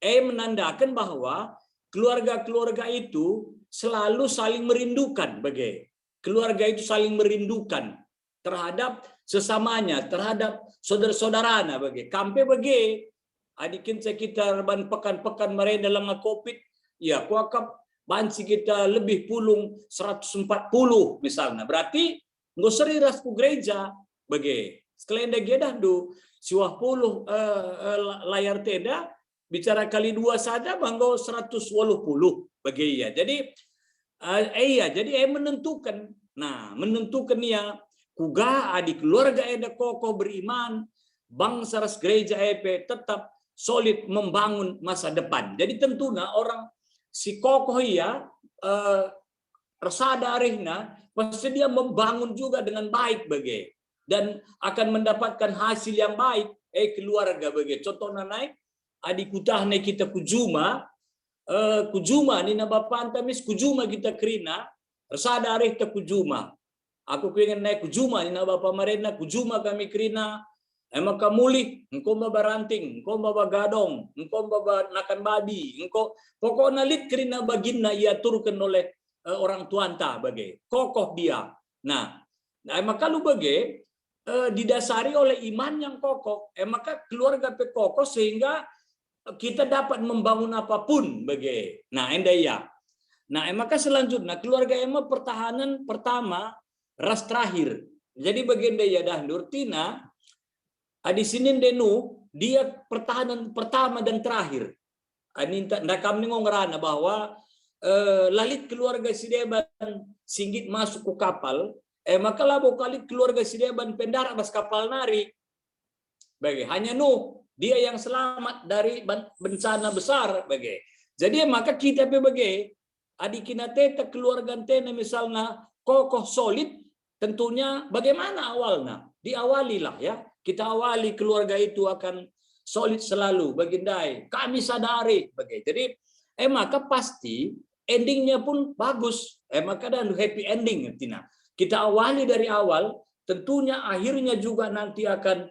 menandakan bahwa keluarga-keluarga itu selalu saling merindukan bagai. Keluarga itu saling merindukan terhadap sesamanya, terhadap saudara-saudarana bagai. Kampe bagai adikin sekitar ban pekan-pekan mereka dalam COVID, ya kuakap banci kita lebih pulung 140 misalnya. Berarti nggak seri rasku gereja bagai. Sekalian gedah do siwah puluh layar tenda bicara kali 2 saja banggo 180 bagi ya. Jadi jadi menentukan. Nah, menentukan ya kuga adik keluarga eda kokoh beriman, bangsa ras gereja EP tetap solid membangun masa depan. Jadi tentunya orang si kokoh ya resada arihna pasti dia membangun juga dengan baik bagi dan akan mendapatkan hasil yang baik keluarga bagi. Contohnya naik adik kutahne kita kujuma nina bapak antamis kujuma kita kerina resada arih ta kujuma aku pengen naik kujuma nina bapak marena kujuma kami kerina maka mulih engkau baranting engkau gadong engkau nakan babi engkau pokoknya lit kerina baginna ia turkan oleh orang tuanta bagai kokoh dia. Nah maka lu bagai didasari oleh iman yang kokoh maka keluarga pe kokoh sehingga kita dapat membangun apapun bagai. Nah enda ya. Nah maka selanjutnya keluarga ema pertahanan pertama ras terakhir. Jadi bagian daya dah Nurtina di sini denu dia pertahanan pertama dan terakhir. Ini ndak kami ngerana bahwa lalit keluarga Sideban singgit masuk ke kapal maka labo kali keluarga Sideban pendarat bas kapal nari. Bagi hanya Nuh dia yang selamat dari bencana besar bagi. Jadi maka kita bagi adik kita teta keluarga tena misalnya kokoh solid tentunya bagaimana awalnya diawalilah ya kita awali keluarga itu akan solid selalu bagindai kami sadari bagi. Jadi maka pasti endingnya pun bagus maka dan happy ending Tina. Kita awali dari awal tentunya akhirnya juga nanti akan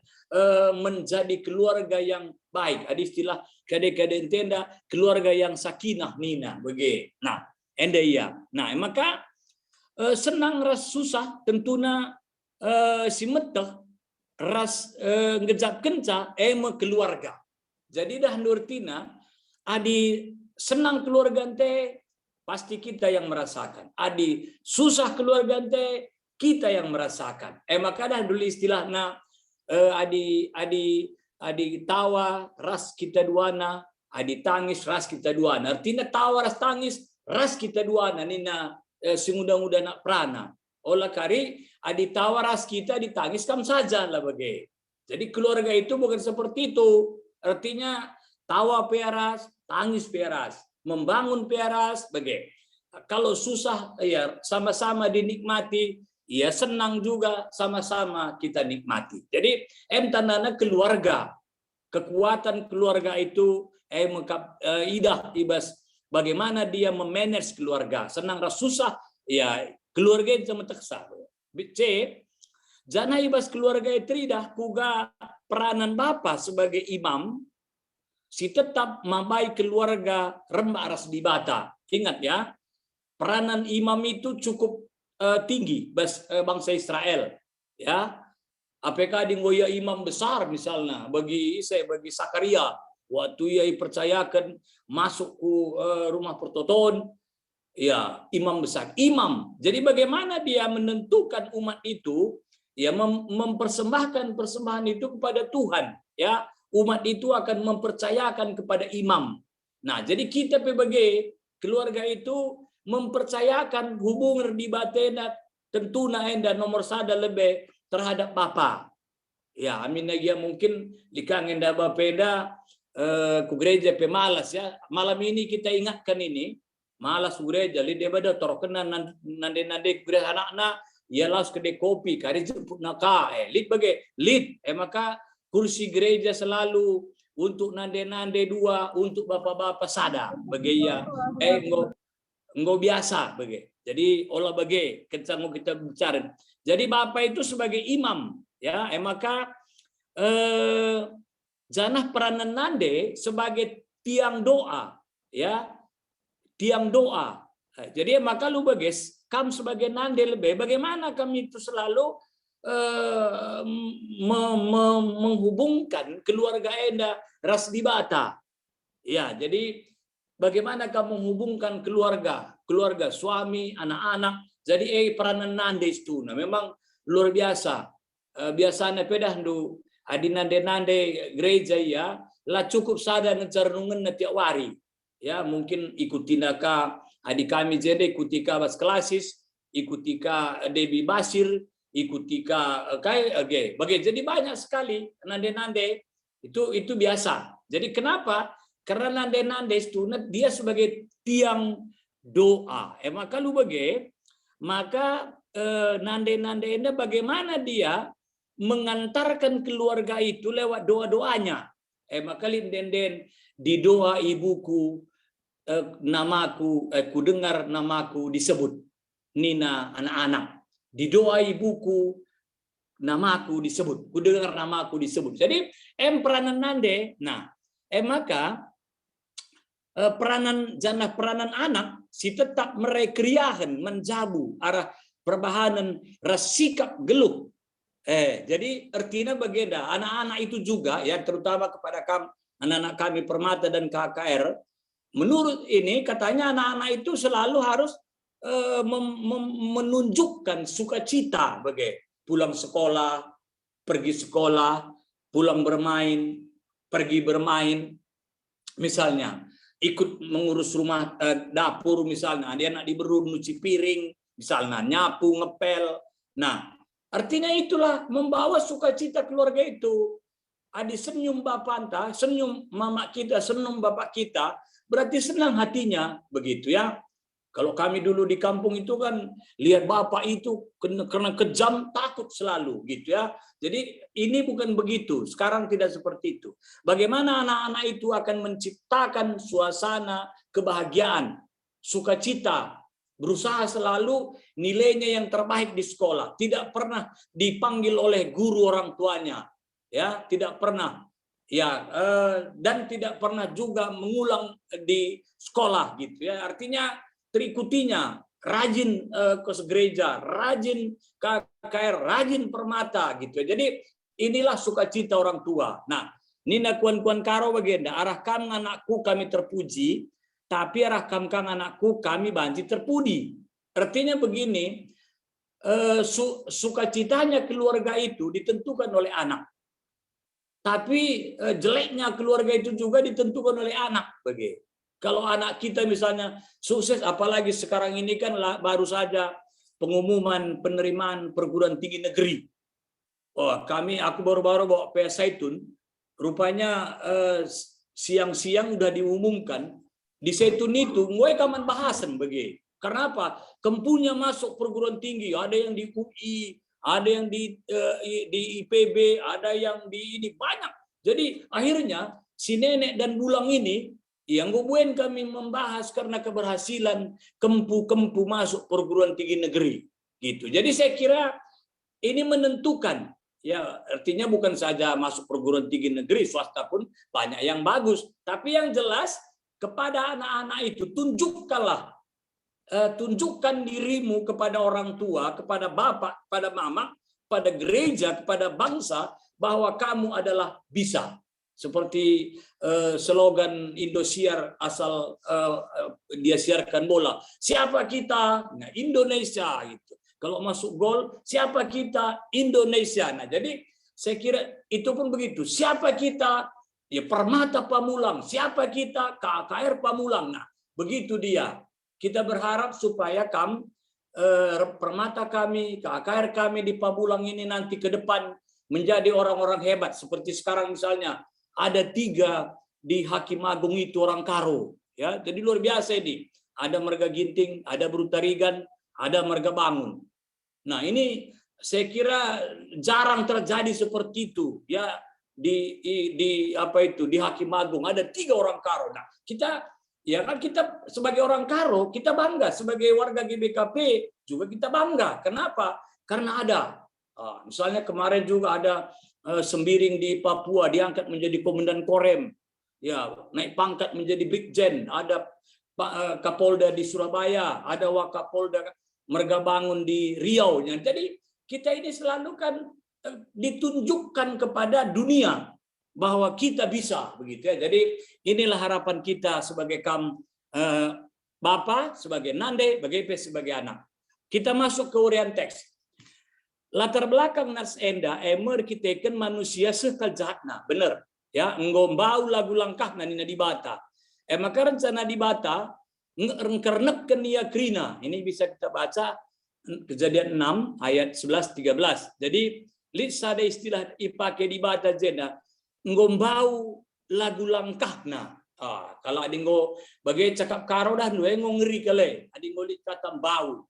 menjadi keluarga yang baik. Ada istilah kade-kade tenda keluarga yang sakinah nina bagi. Nah, enda iya. Nah, maka senang ras susah tentunya si meteh ras ngejak kenca keluarga. Jadi dah Nurtina adi senang keluarga ente pasti kita yang merasakan. Adi susah keluarga ente kita yang merasakan. Maka dah dulu istilahnya adi tawa ras kita duana, adi tangis ras kita duana. Artinya tawa ras tangis ras kita duana nina singuda-nguda nak prana. Olah kari adi tawa ras kita ditangis kam saja lah bagai. Jadi keluarga itu bukan seperti itu. Artinya tawa peras, tangis peras, membangun peras bagai. Kalau susah ya sama-sama dinikmati. Ia senang juga sama-sama kita nikmati. Jadi tandana keluarga, kekuatan keluarga itu idah ibas bagaimana dia memanage keluarga. Senang ras susah, ya keluarga itu meteksa. C, jana ibas keluarga itridah kuga peranan bapa sebagai imam, si tetap mambai keluarga rembak ras dibata. Ingat ya, peranan imam itu cukup tinggi bangsa Israel. Ya, apakah di ngoya imam besar misalnya bagi Sakaria waktu ia percayakan masuk ke rumah pertoton, ya imam besar, imam. Jadi bagaimana dia menentukan umat itu, ya mempersembahkan persembahan itu kepada Tuhan, ya umat itu akan mempercayakan kepada imam. Nah, jadi kita sebagai keluarga itu mempercayakan hubungan di batena tentu dan nomor sada lebih terhadap bapa. Ya, amin lagi mungkin dikangen da bapeda ku gereja pemalas ya. Malam ini kita ingatkan ini, malas gereja lide bada torokena nande gereja anak-anak ya las kedai kopi kari jemput naka lid bagai lid maka kursi gereja selalu untuk nande dua untuk bapak-bapak sada bagai ya Enggak biasa bagai. Jadi olah bagai kita bicara. Jadi bapak itu sebagai imam ya, maka janah peranan nande sebagai tiang doa ya, tiang doa. Jadi maka lu bagus kam sebagai nande lebih bagaimana kami itu selalu menghubungkan keluarga enda ras dibata. Ya, jadi bagaimana kamu menghubungkan keluarga suami, anak-anak. Jadi peranan nande itu, nah memang luar biasa. Biasanya pedah du adi nande gereja ya, lah cukup sada ngecarnungan na tiap hari. Ya mungkin ikuti naka adi kami jadi ikuti ka bas klasis, ikuti ka Debbie Basir, ikuti ka kayak bagai. Jadi banyak sekali nande itu biasa. Jadi kenapa? Karena nande itu dia sebagai tiang doa. Maka lu bagai, maka nande ini bagaimana dia mengantarkan keluarga itu lewat doa-doanya. Maka linden di doa ibuku namaku ku dengar namaku disebut Nina anak-anak. Di doa ibuku namaku disebut, ku dengar namaku disebut. Jadi peranan nande. Nah, maka peranan anak si tetap merekriahan menjabu arah perbahanan rasikap geluh. Jadi artinya bagenda anak-anak itu juga ya terutama kepada anak-anak kami Permata dan KKR. Menurut ini katanya anak-anak itu selalu harus menunjukkan sukacita bagai pulang sekolah, pergi sekolah, pulang bermain, pergi bermain, misalnya ikut mengurus rumah dapur misalnya, dia nak diberun nyuci piring, misalnya nyapu, ngepel. Nah, artinya itulah membawa sukacita keluarga itu. Adi senyum bapanta, senyum mama kita, senyum bapak kita, berarti senang hatinya, begitu ya. Kalau kami dulu di kampung itu kan lihat bapak itu karena kejam takut selalu gitu ya. Jadi ini bukan begitu. Sekarang tidak seperti itu. Bagaimana anak-anak itu akan menciptakan suasana kebahagiaan, sukacita, berusaha selalu nilainya yang terbaik di sekolah, tidak pernah dipanggil oleh guru orang tuanya, ya, tidak pernah. Ya, dan tidak pernah juga mengulang di sekolah gitu ya. Artinya terikutinya rajin ke gereja, rajin KKR, rajin Permata gitu. Jadi inilah sukacita orang tua. Nah, nina kuan-kuan karo bagenda arah kam anakku kami terpuji, tapi arah kam anakku kami banci terpudi. Artinya begini, sukacitanya keluarga itu ditentukan oleh anak. Tapi jeleknya keluarga itu juga ditentukan oleh anak begitu. Kalau anak kita misalnya sukses, apalagi sekarang ini kan baru saja pengumuman penerimaan perguruan tinggi negeri. Oh, aku baru-baru bawa PA Zaitun, rupanya siang-siang udah diumumkan di Zaitun itu, gue kaman bahasan begitu. Karena apa? Kempunya masuk perguruan tinggi, ada yang di UI, ada yang di IPB, ada yang di ini banyak. Jadi akhirnya si nenek dan bulang ini Yang gubuen kami membahas karena keberhasilan kempu-kempu masuk perguruan tinggi negeri gitu. Jadi saya kira ini menentukan, ya artinya bukan saja masuk perguruan tinggi negeri, swasta pun banyak yang bagus, tapi yang jelas kepada anak-anak itu tunjukkan dirimu kepada orang tua, kepada bapak, kepada mama, pada gereja, kepada bangsa, bahwa kamu adalah bisa. Seperti slogan Indosiar asal dia siarkan bola. Siapa kita? Nah, Indonesia gitu. Kalau masuk gol, siapa kita? Indonesia. Nah, jadi saya kira itu pun begitu. Siapa kita? Ya Permata Pamulang. Siapa kita? KKR Pamulang. Nah, begitu dia. Kita berharap supaya Permata kami, KKR kami di Pamulang ini nanti ke depan menjadi orang-orang hebat. Seperti sekarang misalnya, ada 3 di Hakim Agung itu orang Karo, ya. Jadi luar biasa ini. Ada Marga Ginting, ada Brutarigan, ada Marga Bangun. Nah, ini saya kira jarang terjadi seperti itu, ya. Di Hakim Agung ada 3 orang Karo. Nah, kita sebagai orang Karo, kita bangga. Sebagai warga GBKP juga kita bangga. Kenapa? Karena ada. Misalnya kemarin juga ada Sembiring di Papua diangkat menjadi komandan Korem, ya naik pangkat menjadi Brigjen. Ada Kapolda di Surabaya, ada Wakapolda Marga Bangun di Riau. Jadi kita ini selalu kan ditunjukkan kepada dunia bahwa kita bisa, begitu ya. Jadi inilah harapan kita sebagai Bapak, sebagai Nande, sebagai anak. Kita masuk ke urian teks. Latar belakang Nas Enda emer kiteken manusia sekal jahatna, bener ya, ngombau lagu langkah nani di bata. Maka rencana di bata ngkernek kenia krina. Ini bisa kita baca Kejadian 6 ayat 11-13. Jadi lisa ada istilah ipake di bata jena ngombau lagu langkahna. Kalau adingo bagai cakap karo dah nuwe ngeri kale, adingo lit kata bau.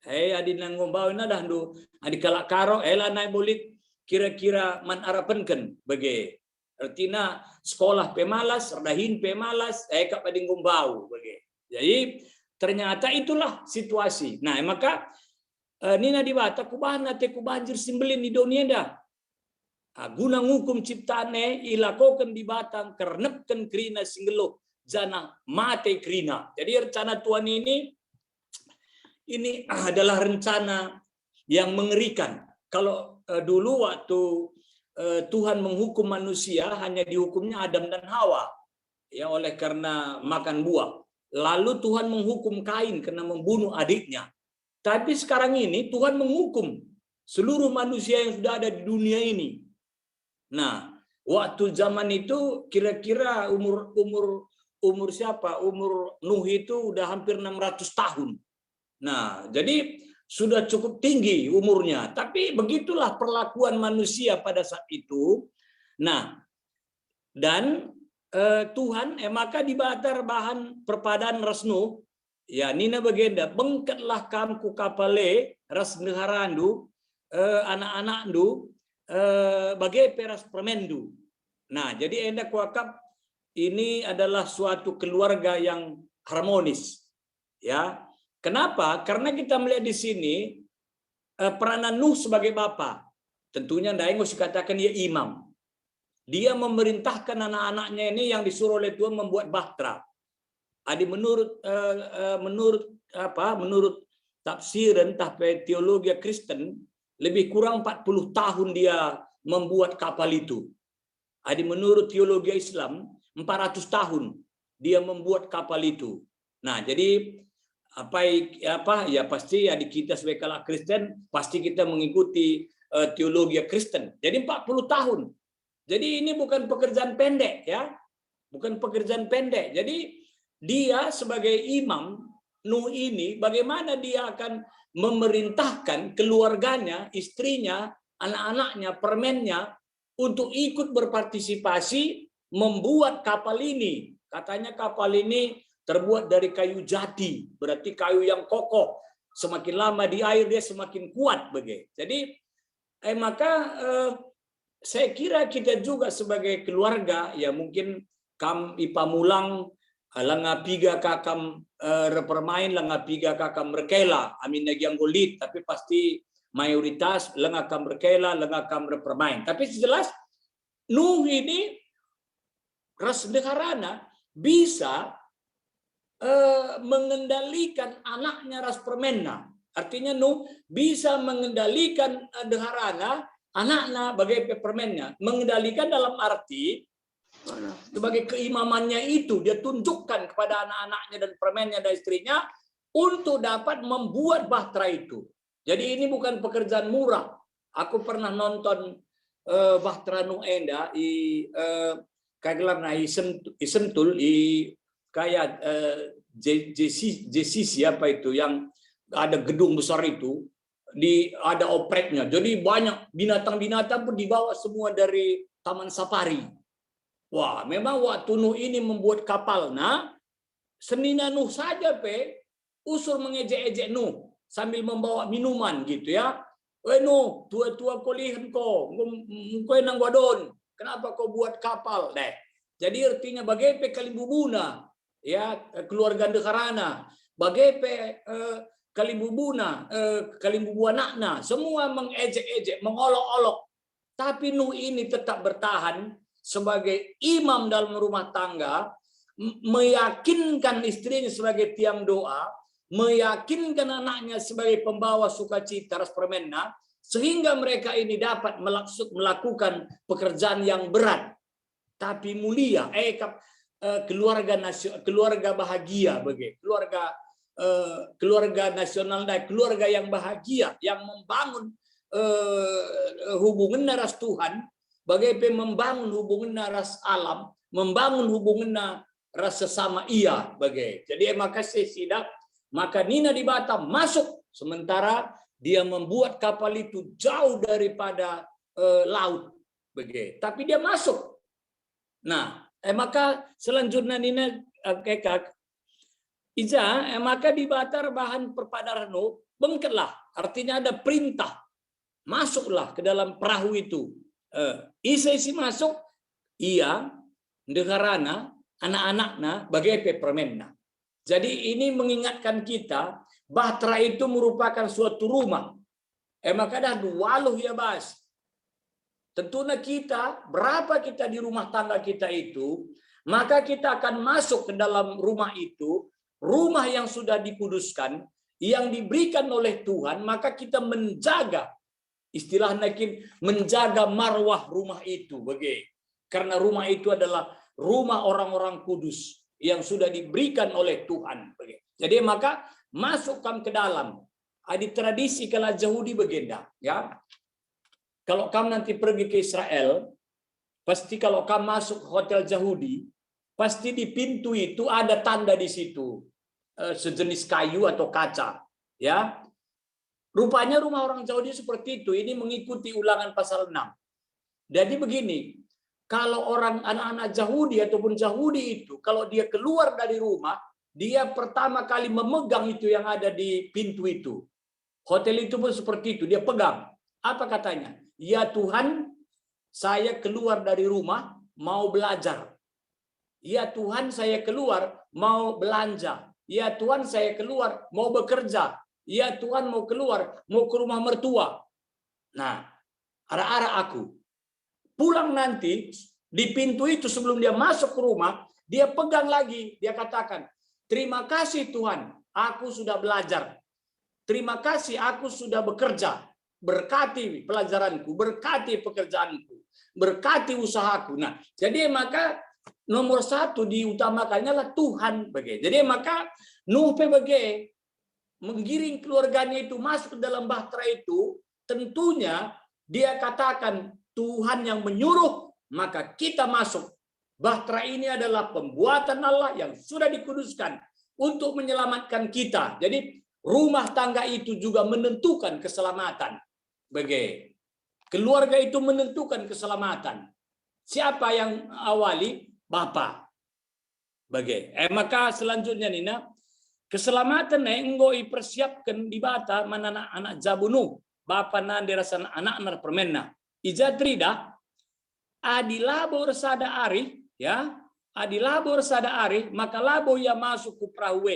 Adi nang ngombau na dahdu adi kalak karo ela naik bolit kira-kira man arapenken bage artina sekolah pemalas redahin pemalas kap adi ngombau bage. Jadi ternyata itulah situasi. Nah, maka nina di bata kubahan te kubanjir simbelin di dunia dah. Guna ngukum ciptane ilakoken di batang kernepken krina singgelo jana mate krina. Jadi rencana Tuhan ini adalah rencana yang mengerikan. Kalau dulu waktu Tuhan menghukum manusia hanya dihukumnya Adam dan Hawa, ya oleh karena makan buah. Lalu Tuhan menghukum Kain karena membunuh adiknya. Tapi sekarang ini Tuhan menghukum seluruh manusia yang sudah ada di dunia ini. Nah, waktu zaman itu kira-kira umur siapa? Umur Nuh itu udah hampir 600 tahun. Nah, jadi sudah cukup tinggi umurnya. Tapi begitulah perlakuan manusia pada saat itu. Nah, dan Tuhan maka dibatar bahan perpadan resnu ya nina bagenda bengketlah kamku kapale ras neharandu anak-anakdu bagai peras permendu. Nah, jadi enda kuakap ini adalah suatu keluarga yang harmonis. Ya. Kenapa? Karena kita melihat di sini peranan Nuh sebagai bapa. Tentunya Daeng harus dikatakan dia imam. Dia memerintahkan anak-anaknya ini yang disuruh oleh Tuhan membuat bahtera. Menurut tafsiran teologi Kristen lebih kurang 40 tahun dia membuat kapal itu. Menurut teologi Islam 400 tahun dia membuat kapal itu. Nah, jadi ya pasti di kita sebagai kalak Kristen pasti kita mengikuti teologi Kristen. Jadi 40 tahun. Jadi ini bukan pekerjaan pendek ya. Bukan pekerjaan pendek. Jadi dia sebagai imam Nuh ini bagaimana dia akan memerintahkan keluarganya, istrinya, anak-anaknya, permennya untuk ikut berpartisipasi membuat kapal ini. Katanya kapal ini terbuat dari kayu jati, berarti kayu yang kokoh. Semakin lama di air dia semakin kuat begitu. Jadi saya kira kita juga sebagai keluarga ya mungkin Kam Ipamulang langa piga kakam repermain, langa piga kakam merkela, amin yang golit, tapi pasti mayoritas langa kam merkela, langa kam repermain. Tapi jelas Nuh ini ras deharana bisa mengendalikan anaknya ras permenna. Artinya Nuh bisa mengendalikan deharana anaknya bagai permennya. Mengendalikan dalam arti sebagai keimamannya itu dia tunjukkan kepada anak-anaknya dan permennya dan istrinya untuk dapat membuat bahtera itu. Jadi ini bukan pekerjaan murah. Aku pernah nonton bahtera Nuh Enda i kaglarna i Sentul i kayak JCC siapa itu yang ada gedung besar itu ada opreknya. Jadi banyak binatang-binatang pun dibawa semua dari Taman Safari. Wah, memang waktu Nuh ini membuat kapal, nah senina Nuh saja usur mengejek-ejek Nuh sambil membawa minuman gitu ya. Nuh, tua-tua kolihan ko, ngkoy nang wadon. Kenapa kau buat kapal? Deh. Jadi artinya bagai kalimbubuna, ya keluarga dekarana, bagai kalimbubuna, kalimbubuanakna, semua mengejek-ejek, mengolok-olok. Tapi Nuh ini tetap bertahan sebagai imam dalam rumah tangga, meyakinkan istrinya sebagai tiang doa, meyakinkan anaknya sebagai pembawa sukacita ras permenna, sehingga mereka ini dapat melakukan pekerjaan yang berat tapi mulia, keluarga bahagia, bagi keluarga nasional dan keluarga yang bahagia, yang membangun hubungan naras Tuhan, bagai membangun hubungan naras alam, membangun hubungan ras sesama ia, bagai. Jadi makasih sidak, maka Nina di Batam masuk, sementara dia membuat kapal itu jauh daripada laut, bagai. Tapi dia masuk. Nah, maka selanjutnya Nina kekak Ija, maka di Batar bahan perpadaran Nuh, bengketlah, artinya ada perintah, masuklah ke dalam perahu itu. Isi masuk, ia, dekarana, anak-anaknya, bagai permenna. Jadi ini mengingatkan kita, bahtera itu merupakan suatu rumah. Maka dah waluh ya bas. Tentunya kita, berapa kita di rumah tangga kita itu, maka kita akan masuk ke dalam rumah itu, rumah yang sudah dikuduskan, yang diberikan oleh Tuhan, maka kita menjaga, istilahnya menjaga marwah rumah itu, bagai. Karena rumah itu adalah rumah orang-orang kudus yang sudah diberikan oleh Tuhan. Bagai. Jadi maka masukkan ke dalam. Ada tradisi kalau Yahudi begenda, ya. Kalau kamu nanti pergi ke Israel, pasti kalau kamu masuk hotel Yahudi, pasti di pintu itu ada tanda di situ, sejenis kayu atau kaca, ya. Rupanya rumah orang Yahudi seperti itu. Ini mengikuti Ulangan pasal 6. Jadi begini, kalau orang anak-anak Yahudi ataupun Yahudi itu, kalau dia keluar dari rumah, dia pertama kali memegang itu yang ada di pintu itu. Hotel itu pun seperti itu, dia pegang. Apa katanya? Ya Tuhan, saya keluar dari rumah mau belajar. Ya Tuhan, saya keluar mau belanja. Ya Tuhan, saya keluar mau bekerja. Ya Tuhan, mau keluar mau ke rumah mertua. Nah, arah-arah aku. Pulang nanti di pintu itu sebelum dia masuk ke rumah, dia pegang lagi, dia katakan, terima kasih Tuhan, aku sudah belajar. Terima kasih aku sudah bekerja. Berkati pelajaranku, berkati pekerjaanku, berkati usahaku. Nah, jadi maka nomor satu diutamakannya adalah Tuhan. Jadi maka Nuh PBG menggiring keluarganya itu masuk ke dalam bahtera itu, tentunya dia katakan Tuhan yang menyuruh, maka kita masuk. Bahtera ini adalah pembuatan Allah yang sudah dikuduskan untuk menyelamatkan kita. Jadi rumah tangga itu juga menentukan keselamatan. Bagai keluarga itu menentukan keselamatan. Siapa yang awali? Bapa. Bagai. Maka selanjutnya Nina, keselamatan enggo persiapkan di bata mana anak Jabunu, bapa nan dirasan anak permenna. Ija trida adilabor sada ari, ya, adi labor sada ari, maka labo ia masuk ke perahu.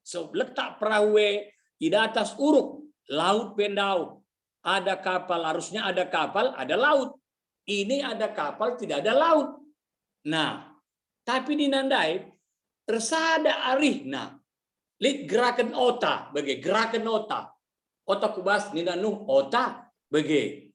So letak perahu di atas uruk, laut pendau. Ada kapal, harusnya ada kapal, ada laut. Ini ada kapal, tidak ada laut. Nah, tapi di nandai, tersada arih. Nah, lit gerakan ota, bagi gerakan ota. Ota kubas, nina nuh, ota, bagi.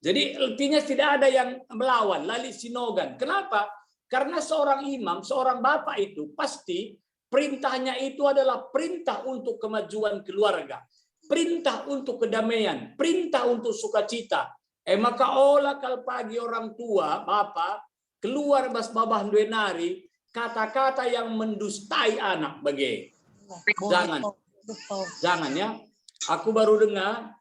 Jadi artinya tidak ada yang melawan, lali sinogan. Kenapa? Karena seorang imam, seorang bapak itu pasti perintahnya itu adalah perintah untuk kemajuan keluarga, perintah untuk kedamaian, perintah untuk sukacita. Maka olah kal pagi orang tua, bapak, keluar bas babah duenari, kata-kata yang mendustai anak bagi. Jangan ya. Aku baru dengar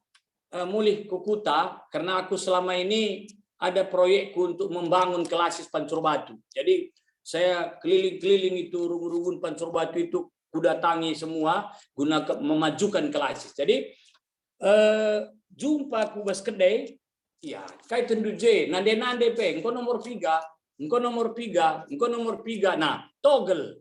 mulih Kukuta, karena aku selama ini ada proyekku untuk membangun Kelasis Pancur Batu. Jadi saya keliling-keliling itu rugun-rugun Pancur Batu itu kudatangi semua guna memajukan Kelasis. Jadi jumpa aku bas kedai, ya kaitan duje, nande pe, engkau nomor 3, engkau nomor 3, engkau nomor 3. Nah, togel.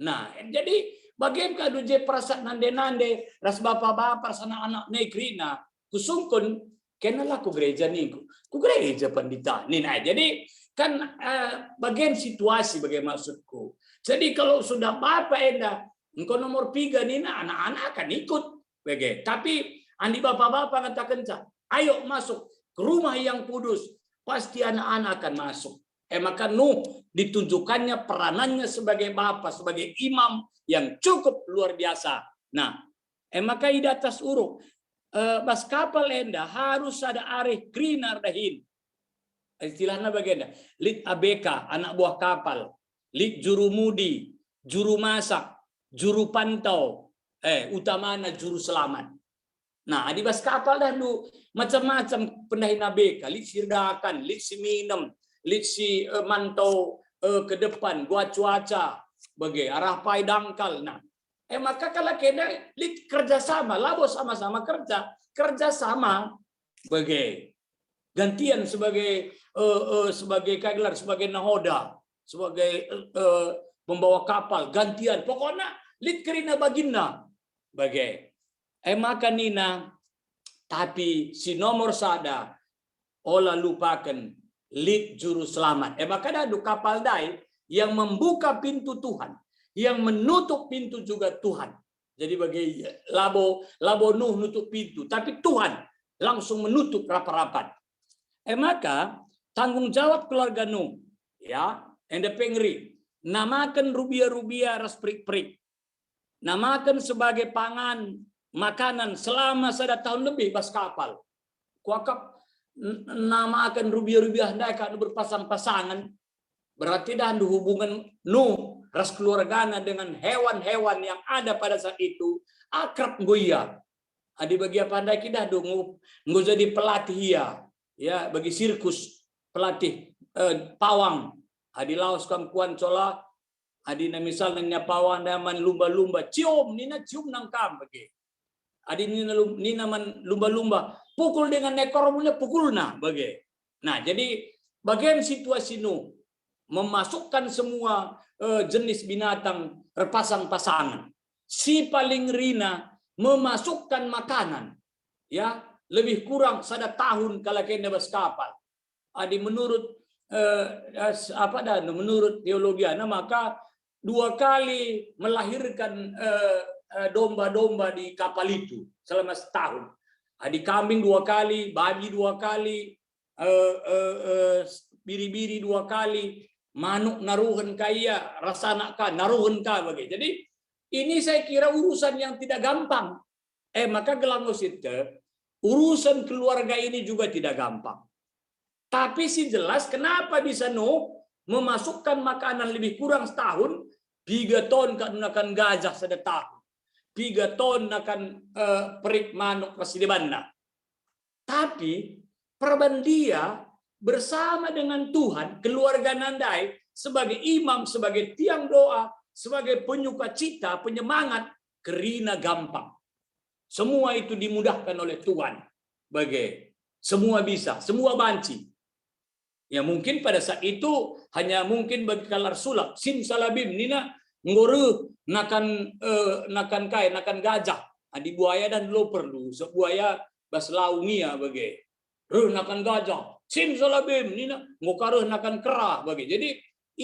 Nah, jadi bagaimana duje perasaan nande ras bapak-bapak sana anak negeri. Nah, kusungkun kenalah ku gereja niku. Ku gereja pandita. Nah, jadi kan bagian situasi bagian maksudku. Jadi kalau sudah bapak enda engkau nomor 3 nina, anak-anak akan ikut. Bagai. Tapi andi bapak-bapak katakan, ayo masuk ke rumah yang kudus, pasti anak-anak akan masuk. Maka Nuh ditunjukkannya peranannya sebagai bapak, sebagai imam yang cukup luar biasa. Nah, maka di atas uruk bas kapal enda harus ada areh krinar dahin. Istilahnya bagaimana? Lit ABK, anak buah kapal, lit juru mudi, juru masak, juru pantau, utamanya juru selamat. Nah, di bas kapal dah lu macam-macam pendahin ABK, lit sirdakan, lit si minum, lit si mantau ke depan, gua cuaca, bagai arah pai dangkal. Nah, maka kalau kena lit kerjasama, labo sama-sama kerjasama, bagai gantian sebagai kagelar, sebagai nahoda, sebagai membawa kapal, gantian. Pokoknya lit kerina baginna, bagai. Maka nina, tapi si nomor sada, olah lupakan lit juru selamat. Maka ada kapal dai yang membuka pintu Tuhan, yang menutup pintu juga Tuhan. Jadi bagi labo Nuh nutup pintu, tapi Tuhan langsung menutup rapat-rapat. Maka tanggung jawab keluarga Nuh, ya, enda pengri, namakan rubia-rubia ras prik-prik, namakan sebagai pangan, makanan selama 1 tahun lebih bas kapal. Kuakap namakan rubia-rubia hendak berpasang-pasangan, berarti dah hubungan Nuh ras keluargana dengan hewan-hewan yang ada pada saat itu akrab goya. Adi bagi apa anda kita dong nggak jadi pelatih ya bagi sirkus pelatih pawang. Adi laos kampuan cola, adi na misalnya pawang daman lumba-lumba cium nina cium nangkam bagi. Adi nina man lumba-lumba pukul dengan ekornya pukul bagi. Nah jadi bagian situasi Nuh memasukkan semua jenis binatang berpasang-pasangan. Si paling rina memasukkan makanan, ya lebih kurang 1 tahun kalau kena bas kapal. Adi menurut menurut teologiana maka 2 kali melahirkan domba-domba di kapal itu selama setahun. Adi kambing 2 kali, babi 2 kali, biri-biri 2 kali. Manuk naruhan kaya, rasa nakka naruhan ka bagi. Jadi ini saya kira urusan yang tidak gampang. Maka gelangos itu urusan keluarga ini juga tidak gampang. Tapi sih jelas kenapa bisa Nuh memasukkan makanan lebih kurang setahun, 3 ton akan gajah 1 tahun, 3 ton akan perik manuk pasidebana. Tapi perbandia bersama dengan Tuhan, keluarga Nandai sebagai imam, sebagai tiang doa, sebagai penyuka cita, penyemangat, kerina gampang. Semua itu dimudahkan oleh Tuhan. Semua bisa, semua banci. Ya mungkin pada saat itu hanya mungkin bagi kalar sulap sim salabim nina ngore nakan kai nakan gajah di buaya dan lo perlu sebuaya bas laungia bagi nakan gajah sim salabim nina ngokaruh nakan kera bagi. Jadi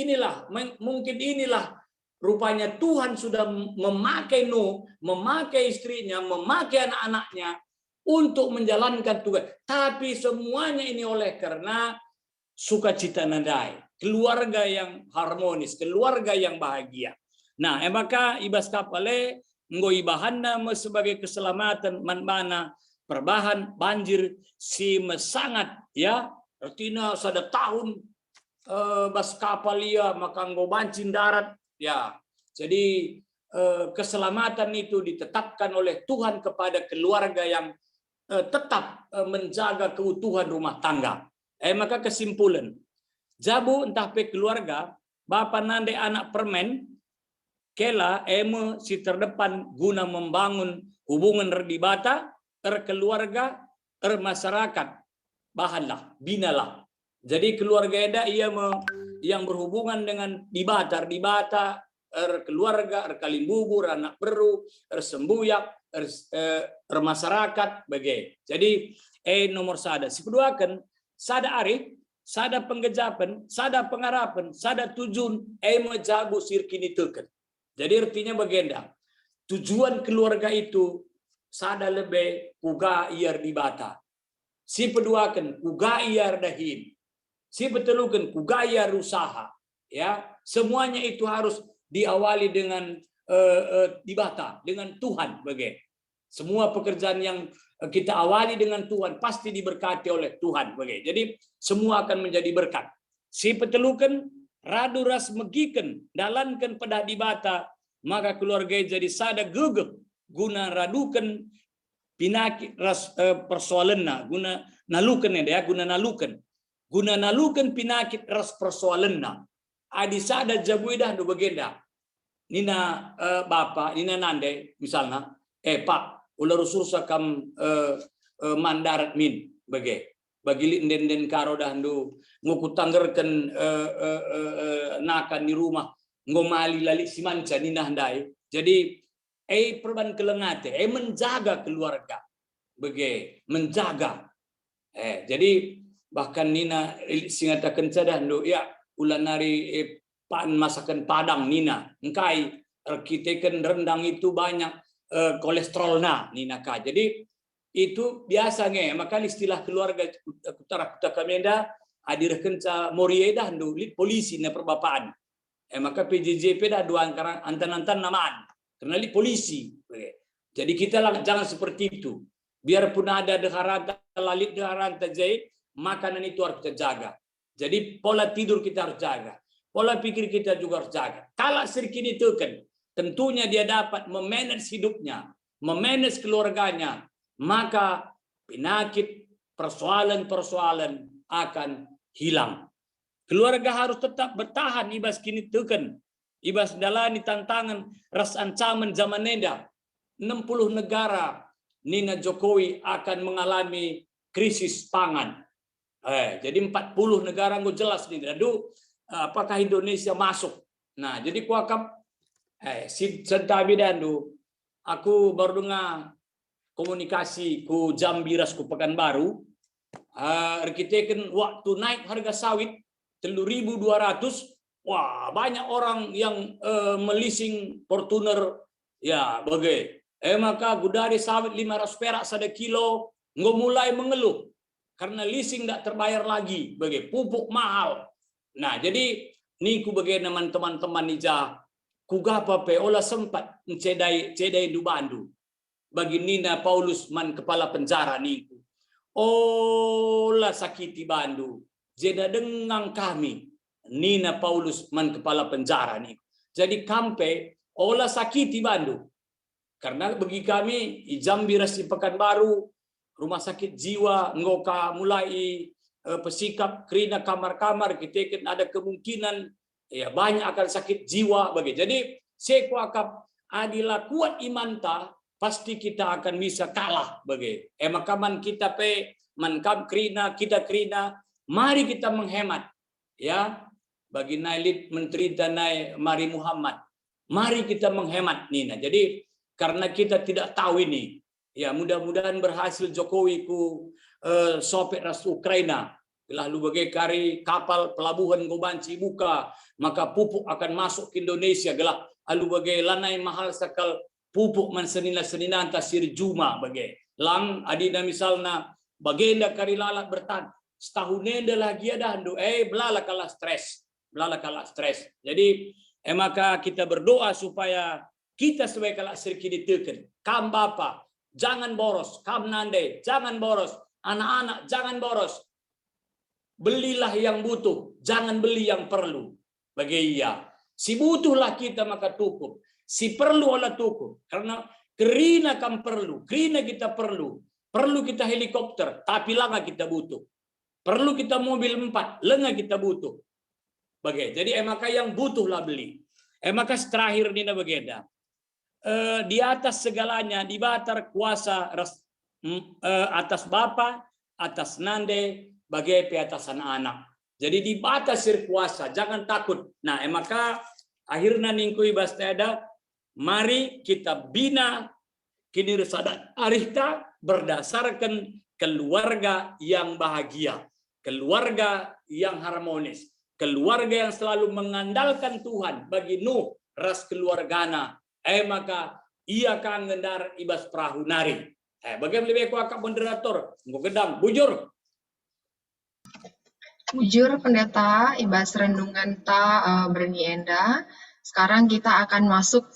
inilah mungkin inilah rupanya Tuhan sudah memakai Nuh, memakai istrinya, memakai anak-anaknya untuk menjalankan tugas. Tapi semuanya ini oleh karena sukacita nandai, keluarga yang harmonis, keluarga yang bahagia. Nah, maka ibas kapale ngoi bahanna sebagai keselamatan mana perbahan banjir si sangat ya artinya sada tahun bas kapal ia maka nggo bancin darat ya. Jadi keselamatan itu ditetapkan oleh Tuhan kepada keluarga yang tetap menjaga keutuhan rumah tangga. Maka kesimpulan, jabu entah pe keluarga, bapa nande anak permen, kela si terdepan guna membangun hubungan erdibata, keluarga, masyarakat, bahanlah, binalah. Jadi keluarga eda ia yang berhubungan dengan dibata, keluarga, kalimbubur, anak beru, sembuyak, masyarakat, bagai. Jadi nomor sada. Si kedua kan sada arif, sada penggejapan, sada pengarapan, sada tujuan, jago sirkini teken. Jadi artinya bagenda. Tujuan keluarga itu sada lebih puga iar dibata. Si kedua kan puga iar dahin. Si betelukan puga iar usaha. Ya, semuanya itu harus diawali dengan dibata, dengan Tuhan bagai. Semua pekerjaan yang kita awali dengan Tuhan pasti diberkati oleh Tuhan bagai. Jadi semua akan menjadi berkat. Si petelukan radu ras megiken dalankan pada dibata maka keluarga jadi sada gegep guna radukan pinaki ras persoalanna guna nalukan ya guna nalukan pinakit ras persoalanna adi sada jabuidah do bagenda nina bapa nina nande misalnya pak ular usursa kam mandarat min bagi den karo dahdu nguku tanggerkan nakan di rumah ngomali lali simanca nina handai. Jadi perban kelengate menjaga keluarga menjaga jadi bahkan nina singatakan cadahdu ya ulanari pan masakan padang nina engkai arkiteken rendang itu banyak kolesterolna nina ka. Jadi itu biasanya maka istilah keluarga utara Kuta Kamenda hadir kenca morieda ndu polisi na perbapaan maka PJJP dah dua antan namaan karena li polisi. Jadi kita jangan seperti itu. Biarpun ada deharanta lalit deharanta jahit makanan itu harus kita jaga. Jadi pola tidur kita harus jaga. Pola pikir kita juga harus jaga. Kalau sirkin itu kan tentunya dia dapat memanage hidupnya, memanage keluarganya, maka penyakit persoalan-persoalan akan hilang. Keluarga harus tetap bertahan ibas kini teken. Ibas dalani tantangan ras ancaman zaman neda. 60 negara Nina Jokowi akan mengalami krisis pangan. Jadi 40 negara nggak jelas nih. Aduh, apakah Indonesia masuk? Nah, jadi kuakap sentabi dandu. Aku baru dengar komunikasi ku Jambiras ku Pekanbaru. Arkiteken waktu naik harga sawit 3.200, wah banyak orang yang melising Fortuner ya bagai. Maka gudari sawit 500 perak sada kilo nggak mulai mengeluh karena leasing tidak terbayar lagi bagai pupuk mahal. Nah jadi niku bagai teman-teman ija kugapa pe olah sempat cedai du Bandu bagi Nina Paulus man kepala penjara niku. Olah sakiti Bandu. Jeda dengang kami Nina Paulus man kepala penjara nih. Jadi kampe olah sakiti Bandu. Karena bagi kami Jambiras di Pekanbaru rumah sakit jiwa ngoka mulai pesikap kerina kamar-kamar kita kan ada kemungkinan ya banyak akan sakit jiwa bagi. Jadi sekuakap adilah kuat imanta pasti kita akan bisa kalah bagi. Makaman kita pe mankam kerina kita kerina mari kita menghemat. Ya, bagi Nailid Menteri Danai Mari Muhammad, mari kita menghemat Nina. Jadi karena kita tidak tahu ini, ya mudah-mudahan berhasil Jokowi ku sopet ras Ukraina. Bila lu bagai kari kapal pelabuhan Gobanci buka, maka pupuk akan masuk ke Indonesia. Gelah alu bagai lanai mahal sakal pupuk man senina tasir juma bagai. Lang adina misalna bagenda kari lalat bertan. Setahun enda lagi ada handu belala kalah stres. Belala kalah stres. Jadi maka kita berdoa supaya kita sebagai kalak serki diteken. Kam bapa jangan boros, kam nande jangan boros, anak-anak jangan boros. Belilah yang butuh, jangan beli yang perlu. Bagi ia, si butuhlah kita maka cukup, si perlu olah cukup. Karena kerina kam perlu, kerina kita perlu kita helikopter, tapi langa kita butuh. Perlu kita mobil 4, langa kita butuh. Bagi, jadi maka yang butuhlah beli. Maka terakhir Nina bagenda. Di atas segalanya, di batar kuasa atas Bapa, atas Nande, bagai peatasan anak. Jadi di batas kuasa, jangan takut. Nah, maka akhirnya ningkui bastada, mari kita bina kini resadan arihta berdasarkan keluarga yang bahagia, keluarga yang harmonis, keluarga yang selalu mengandalkan Tuhan. Bagi Nuh ras keluargana, maka ia kan ngendar ibas perahu nari. Bagaimana lebih kuakak moderator, gedang bujur. Bujur pendeta ibas renungan Berni Enda. Sekarang kita akan masuk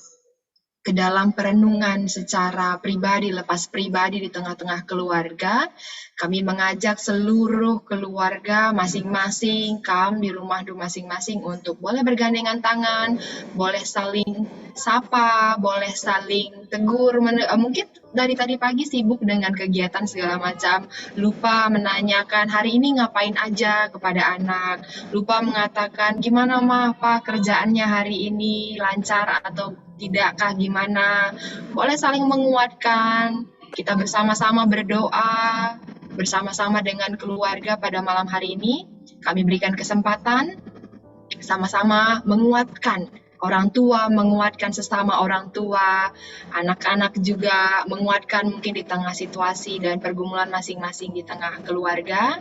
ke dalam perenungan secara pribadi, lepas pribadi di tengah-tengah keluarga. Kami mengajak seluruh keluarga masing-masing, di rumah masing-masing untuk boleh bergandengan tangan, boleh saling sapa, boleh saling tegur. Mungkin dari tadi pagi sibuk dengan kegiatan segala macam, lupa menanyakan hari ini ngapain aja kepada anak, lupa mengatakan gimana Pak kerjaannya hari ini, lancar atau tidakkah, gimana. Boleh saling menguatkan, kita bersama-sama berdoa, bersama-sama dengan keluarga pada malam hari ini. Kami berikan kesempatan sama-sama menguatkan orang tua, menguatkan sesama orang tua, anak-anak juga menguatkan mungkin di tengah situasi dan pergumulan masing-masing di tengah keluarga.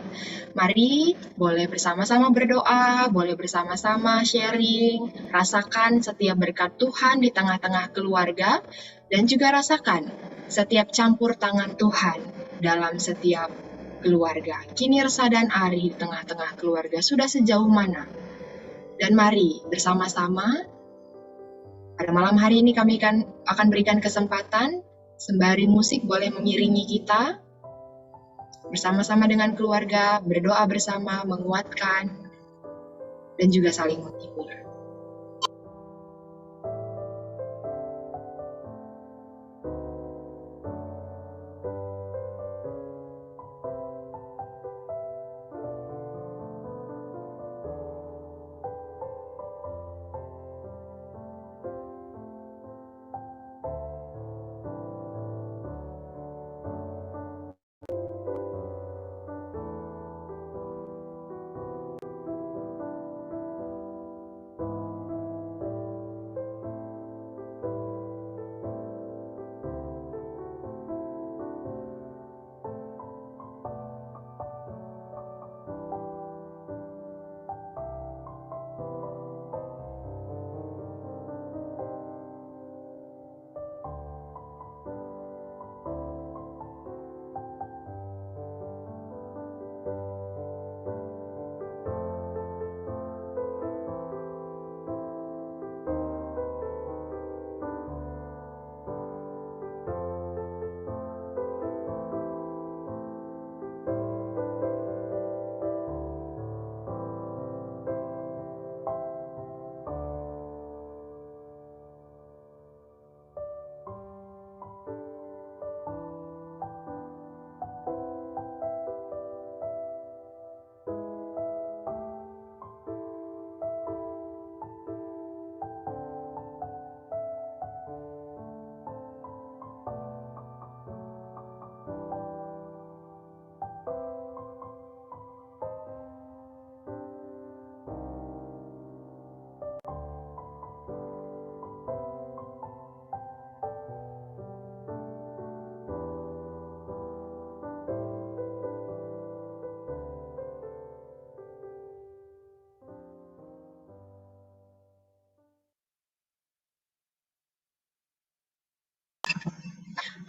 Mari boleh bersama-sama berdoa, boleh bersama-sama sharing, rasakan setiap berkat Tuhan di tengah-tengah keluarga, dan juga rasakan setiap campur tangan Tuhan dalam setiap keluarga. Kinirsa dan Ari di tengah-tengah keluarga sudah sejauh mana? Dan mari bersama-sama pada malam hari ini kami akan berikan kesempatan sembari musik boleh mengiringi kita bersama-sama dengan keluarga, berdoa bersama, menguatkan, dan juga saling menghibur.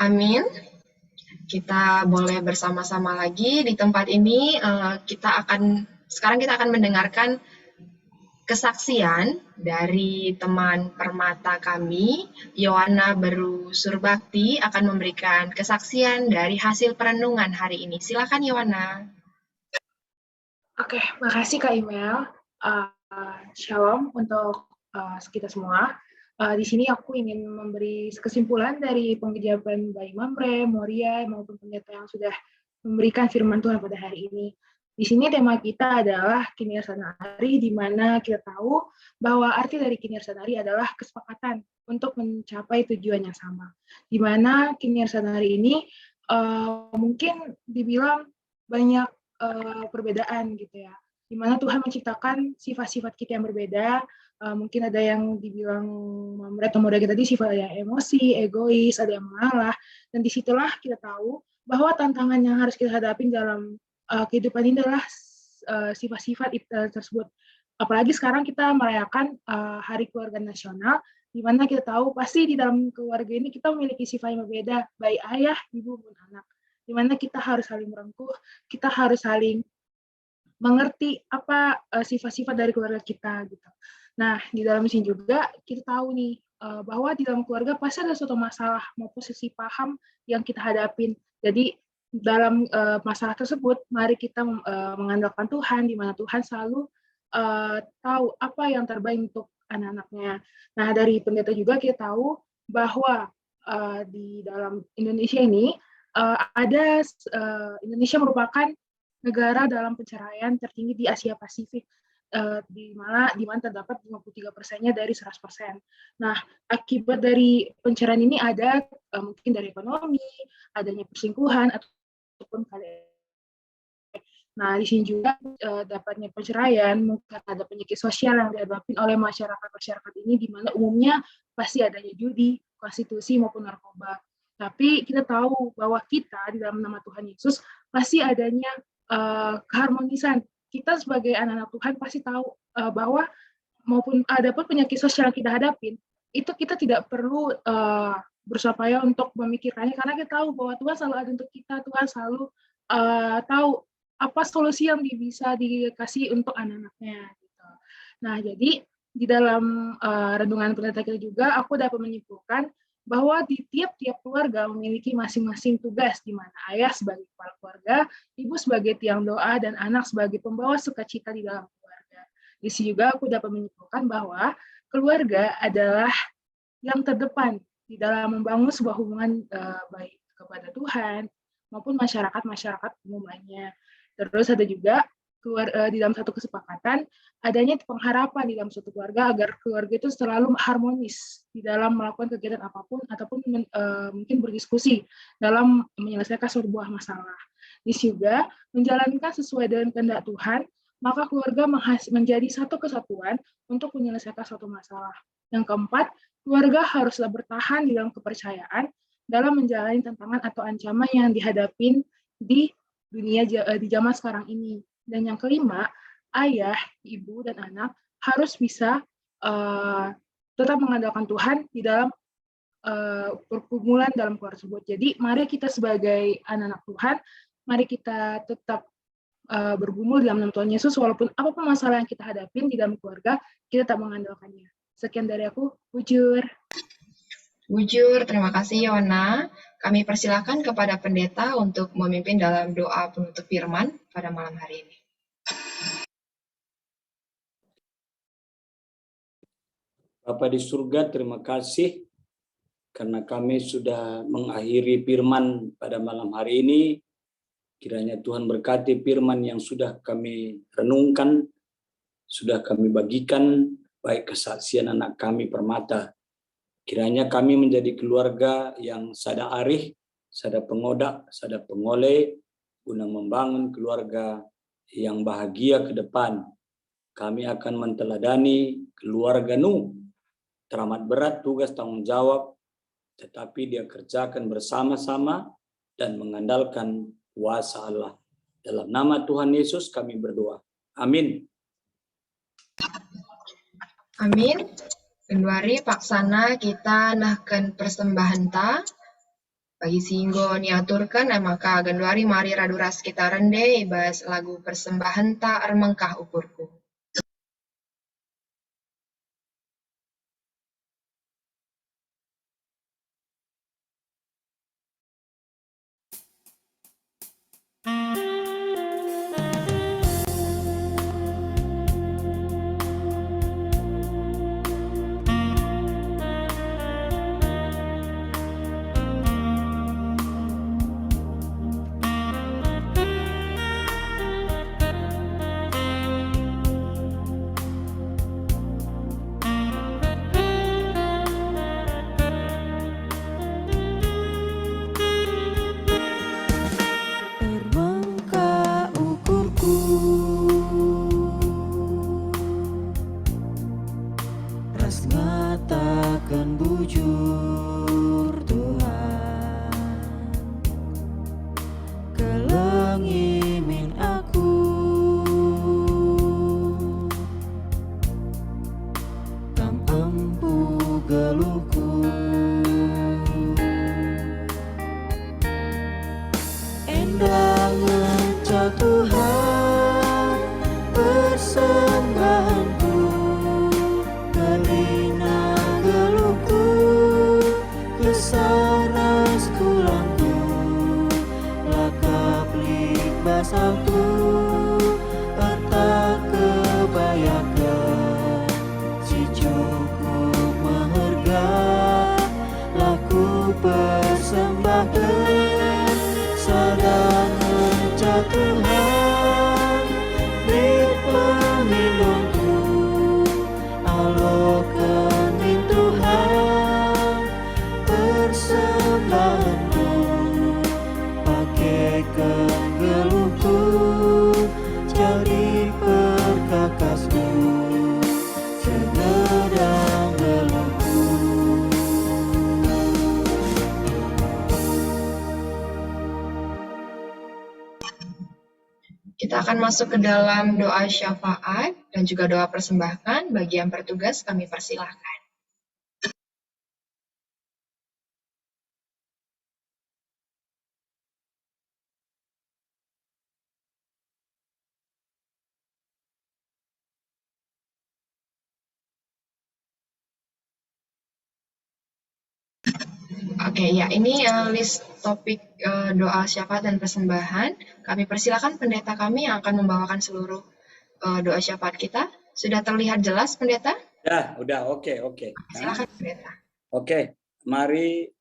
Amin. Kita boleh bersama-sama lagi di tempat ini. Sekarang kita akan mendengarkan kesaksian dari teman permata kami, Yohana Beru Surbakti, akan memberikan kesaksian dari hasil perenungan hari ini. Silakan Yohana. Oke, makasih Kak Imel. Shalom untuk kita semua. Di sini aku ingin memberi kesimpulan dari pengejaban Bayi Mamre, Moria, maupun pendeta yang sudah memberikan firman Tuhan pada hari ini. Di sini tema kita adalah Kiniar Sanari, di mana kita tahu bahwa arti dari Kiniar Sanari adalah kesepakatan untuk mencapai tujuan yang sama. Di mana Kiniar Sanari ini mungkin dibilang banyak perbedaan gitu ya, di mana Tuhan menciptakan sifat-sifat kita yang berbeda. Mungkin ada yang dibilang Mamre atau Moria tadi sifat yang emosi, egois, ada yang mengalah, dan disitulah kita tahu bahwa tantangan yang harus kita hadapi dalam kehidupan ini adalah sifat-sifat tersebut. Apalagi sekarang kita merayakan Hari Keluarga Nasional, di mana kita tahu pasti di dalam keluarga ini kita memiliki sifat yang berbeda, baik ayah, ibu, maupun anak. Di mana kita harus saling merengkuh, kita harus saling mengerti apa sifat-sifat dari keluarga kita gitu. Nah, di dalam sini juga kita tahu nih bahwa di dalam keluarga pasti ada suatu masalah maupun sisi paham yang kita hadapin. Jadi dalam masalah tersebut, mari kita mengandalkan Tuhan, di mana Tuhan selalu tahu apa yang terbaik untuk anak-anaknya. Nah, dari pendeta juga kita tahu bahwa di dalam Indonesia ini Indonesia merupakan negara dalam perceraian tertinggi di Asia Pasifik, di mana terdapat 53%-nya dari 100%. Nah, akibat dari perceraian ini ada mungkin dari ekonomi, adanya perselingkuhan, ataupun Nah, di sini juga dapatnya perceraian, mungkin ada penyakit sosial yang dihadapi oleh masyarakat ini, di mana umumnya pasti adanya judi, prostitusi, maupun narkoba. Tapi kita tahu bahwa kita di dalam nama Tuhan Yesus pasti adanya keharmonisan. Kita sebagai anak-anak Tuhan pasti tahu bahwa maupun ada pun penyakit sosial yang kita hadapin, itu kita tidak perlu berusaha payah untuk memikirkannya, karena kita tahu bahwa Tuhan selalu ada untuk kita, Tuhan selalu tahu apa solusi yang bisa dikasih untuk anak-anaknya. Gitu. Nah, jadi di dalam renungan pendeta kita juga, aku dapat menyimpulkan bahwa di tiap-tiap keluarga memiliki masing-masing tugas, di mana ayah sebagai kepala keluarga, ibu sebagai tiang doa, dan anak sebagai pembawa sukacita di dalam keluarga. Di sini juga aku dapat menyimpulkan bahwa keluarga adalah yang terdepan di dalam membangun sebuah hubungan baik kepada Tuhan maupun masyarakat umum lainnya. Terus ada juga di dalam satu kesepakatan adanya pengharapan di dalam suatu keluarga agar keluarga itu selalu harmonis di dalam melakukan kegiatan apapun ataupun mungkin berdiskusi dalam menyelesaikan sebuah masalah. Di juga menjalankan sesuai dengan kehendak Tuhan, maka keluarga menjadi satu kesatuan untuk menyelesaikan suatu masalah. Yang keempat, keluarga haruslah bertahan di dalam kepercayaan dalam menjalani tantangan atau ancaman yang dihadapin di dunia di zaman sekarang ini. Dan yang kelima, ayah, ibu, dan anak harus bisa tetap mengandalkan Tuhan di dalam pergumulan dalam keluarga tersebut. Jadi mari kita sebagai anak-anak Tuhan, mari kita tetap bergumul dalam nama Tuhan Yesus, walaupun apapun masalah yang kita hadapin di dalam keluarga, kita tetap mengandalkannya. Sekian dari aku, Bujur. Bujur, terima kasih Yona. Kami persilakan kepada pendeta untuk memimpin dalam doa penutup firman pada malam hari ini. Bapa di surga, terima kasih karena kami sudah mengakhiri firman pada malam hari ini. Kiranya Tuhan berkati firman yang sudah kami renungkan, sudah kami bagikan, baik kesaksian anak kami permata. Kiranya kami menjadi keluarga yang sada arih, sada pengodak, sada pengoleh, guna membangun keluarga yang bahagia ke depan. Kami akan menteladani keluarga Nuh. Teramat berat tugas tanggung jawab, tetapi dia kerjakan bersama-sama dan mengandalkan kuasa Allah. Dalam nama Tuhan Yesus kami berdoa. Amin. Amin. Kendari paksana kita nahkan persembahan ta. Bagi singgo niaturkan maka genduari mari raduras kita rendai ibas lagu persembahan ta armengkah ukurku. Armangkah ukurku, ras ngatakan bujur Tuhan, kelengimin aku, kam empu geluhku. Endah ngeca Tuhan persembahanku, gelina geluhku, kesaras kulangku, lakap libas aku, erta kebayakan, si cukup meharga, laku persembahkan, sadang ngeca Tuhan, di pemilungku, alokamin Tuhan, persembahanku, pakaikan geluhku, jadi perkakasku, segedang geluhku. Kita akan masuk ke dalam doa syafaat dan juga doa persembahan. Bagi yang bertugas kami persilahkan. Oke, ya ini list topik doa syafaat dan persembahan. Kami persilakan pendeta kami yang akan membawakan seluruh doa syafaat kita. Sudah terlihat jelas, pendeta? Ya, udah, oke. Silakan, pendeta. Oke, mari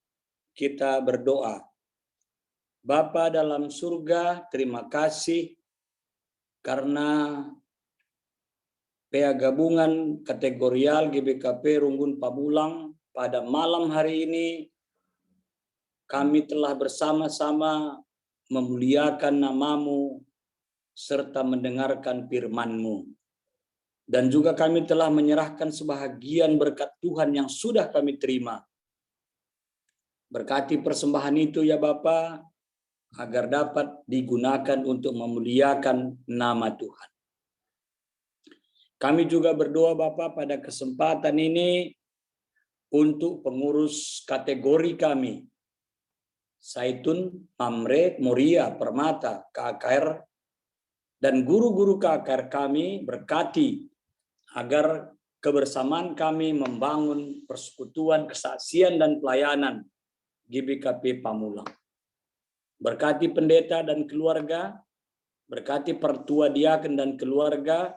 kita berdoa. Bapa dalam surga, terima kasih karena PA Gabungan Kategorial GBKP Runggun Pamulang pada malam hari ini kami telah bersama-sama memuliakan nama-Mu serta mendengarkan firman-Mu. Dan juga kami telah menyerahkan sebahagian berkat Tuhan yang sudah kami terima. Berkati persembahan itu ya Bapa, agar dapat digunakan untuk memuliakan nama Tuhan. Kami juga berdoa Bapa pada kesempatan ini untuk pengurus kategori kami, Saitun, Amre, Moria, Permata, KKR, dan guru-guru KKR kami berkati agar kebersamaan kami membangun persekutuan, kesaksian, dan pelayanan GBKP Pamulang. Berkati pendeta dan keluarga, berkati pertua diaken dan keluarga,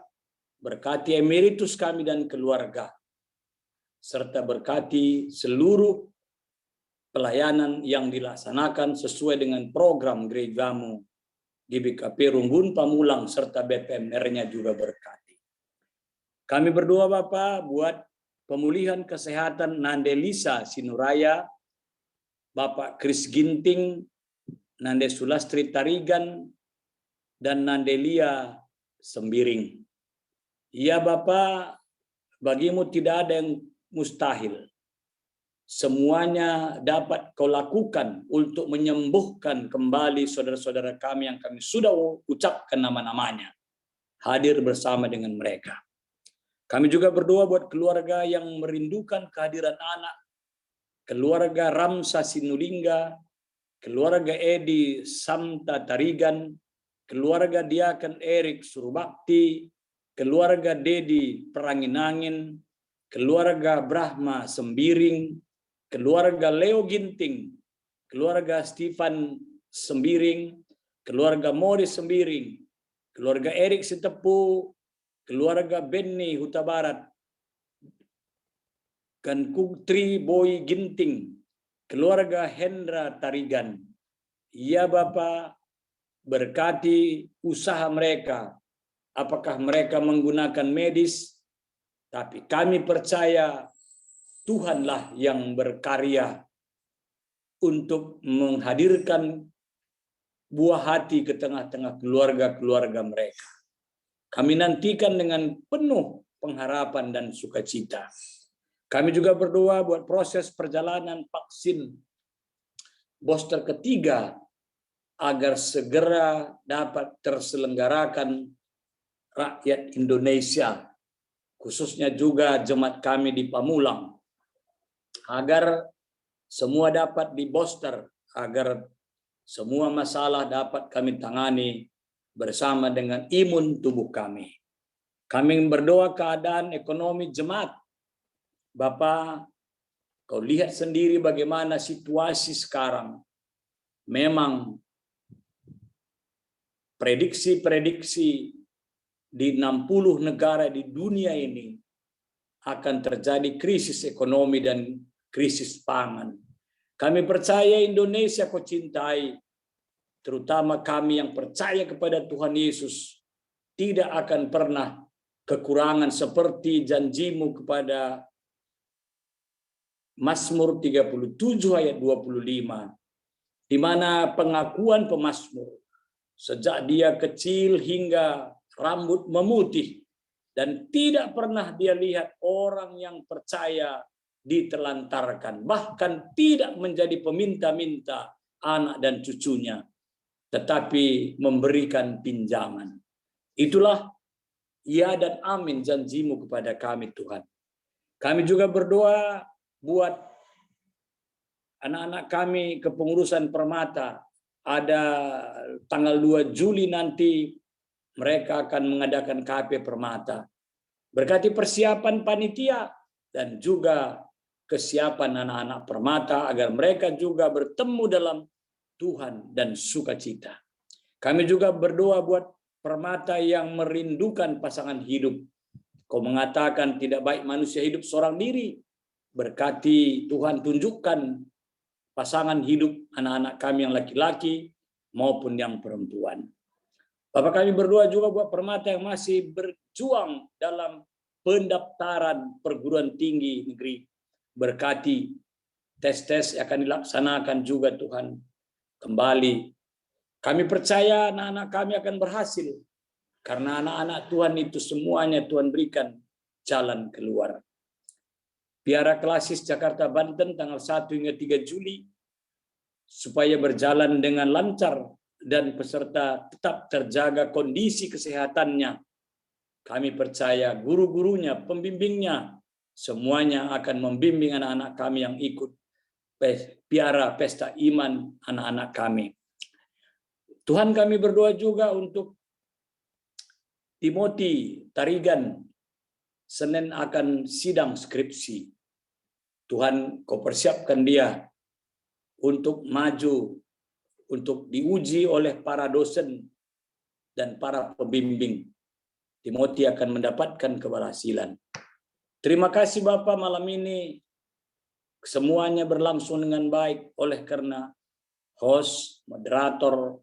berkati emeritus kami dan keluarga, serta berkati seluruh pelayanan yang dilaksanakan sesuai dengan program gerejamu GBKP Runggun Pamulang serta BPMR-nya juga berkati. Kami berdoa Bapak buat pemulihan kesehatan Nandelisa Sinuraya, Bapak Kris Ginting, Nande Sulastri Tarigan, dan Nandelia Sembiring. Ya Bapak, bagimu tidak ada yang mustahil. Semuanya dapat kau lakukan untuk menyembuhkan kembali saudara-saudara kami yang kami sudah ucapkan nama-namanya. Hadir bersama dengan mereka. Kami juga berdoa buat keluarga yang merindukan kehadiran anak. Keluarga Ramsa Sinulingga, keluarga Edi Samta Tarigan, keluarga Diaken Erik Surbakti, keluarga Dedi Peranginangin, keluarga Brahma Sembiring, keluarga Leo Ginting, keluarga Stefan Sembiring, keluarga Morris Sembiring, keluarga Erik Sitepu, keluarga Benny Huta Barat, dan Kutri Boy Ginting, keluarga Hendra Tarigan. Ya Bapa, berkati usaha mereka, apakah mereka menggunakan medis, tapi kami percaya Tuhanlah yang berkarya untuk menghadirkan buah hati ke tengah-tengah keluarga-keluarga mereka. Kami nantikan dengan penuh pengharapan dan sukacita. Kami juga berdoa buat proses perjalanan vaksin booster ketiga agar segera dapat terselenggarakan rakyat Indonesia, khususnya juga jemaat kami di Pamulang, agar semua dapat di booster, agar semua masalah dapat kami tangani bersama dengan imun tubuh kami. Kami berdoa keadaan ekonomi jemaat. Bapak, kau lihat sendiri bagaimana situasi sekarang. Memang prediksi-prediksi di 60 negara di dunia ini akan terjadi krisis ekonomi dan krisis pangan. Kami percaya Indonesia kau cintai, terutama kami yang percaya kepada Tuhan Yesus, tidak akan pernah kekurangan seperti janjimu kepada Mazmur 37 ayat 25, di mana pengakuan pemazmur, sejak dia kecil hingga rambut memutih, dan tidak pernah dia lihat orang yang percaya ditelantarkan, bahkan tidak menjadi peminta-minta anak dan cucunya, tetapi memberikan pinjaman. Itulah ya dan amin janjimu kepada kami Tuhan. Kami juga berdoa buat anak-anak kami kepengurusan Permata. Ada tanggal 2 Juli nanti mereka akan mengadakan KP Permata. Berkati persiapan panitia dan juga kesiapan anak-anak Permata agar mereka juga bertemu dalam Tuhan dan sukacita. Kami juga berdoa buat Permata yang merindukan pasangan hidup. Kau mengatakan tidak baik manusia hidup seorang diri. Berkati Tuhan, tunjukkan pasangan hidup anak-anak kami yang laki-laki maupun yang perempuan. Bapak, kami berdoa juga buat Permata yang masih berjuang dalam pendaftaran perguruan tinggi negeri. Berkati tes-tes yang akan dilaksanakan juga Tuhan kembali. Kami percaya anak-anak kami akan berhasil, karena anak-anak Tuhan itu semuanya Tuhan berikan jalan keluar. Piara Klasis Jakarta Banten tanggal 1 hingga 3 Juli supaya berjalan dengan lancar dan peserta tetap terjaga kondisi kesehatannya. Kami percaya guru-gurunya, pembimbingnya, semuanya akan membimbing anak-anak kami yang ikut piara pesta iman anak-anak kami. Tuhan, kami berdoa juga untuk Timothy Tarigan. Senin akan sidang skripsi. Tuhan, kau persiapkan dia untuk maju, untuk diuji oleh para dosen dan para pembimbing. Timothy akan mendapatkan keberhasilan. Terima kasih Bapak, malam ini semuanya berlangsung dengan baik oleh karena host, moderator,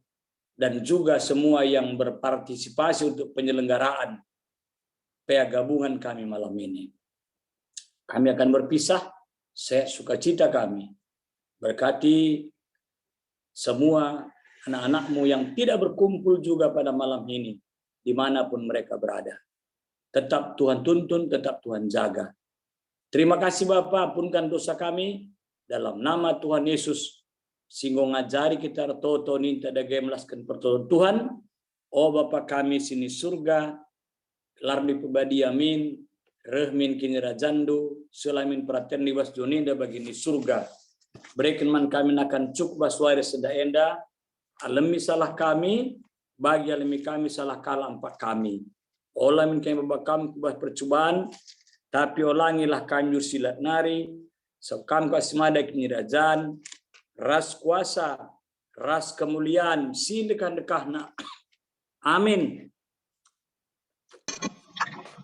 dan juga semua yang berpartisipasi untuk penyelenggaraan PA gabungan kami malam ini. Kami akan berpisah, saya sukacita kami. Berkati semua anak-anakmu yang tidak berkumpul juga pada malam ini, dimanapun mereka berada. Tetap Tuhan tuntun, tetap Tuhan jaga. Terima kasih Bapak, ampunkan dosa kami, dalam nama Tuhan Yesus, singgo ngajari kita toto ninta dagai melaskan pertolongan Tuhan. Oh Bapak kami sini surga, lardi pribadi amin, rehmin kini rajandu, selamin praten liwas joninda bagini surga. berikan man kami akan cukup baswari seda enda, alami salah kami, bagi alami kami salah kala empat kami. Olah min kami babakam kubah percobaan, tapi olangilah kami silat nari, sebab kami kasimada kini rajan, ras kuasa, ras kemuliaan, sindekan-dekahna. Amin.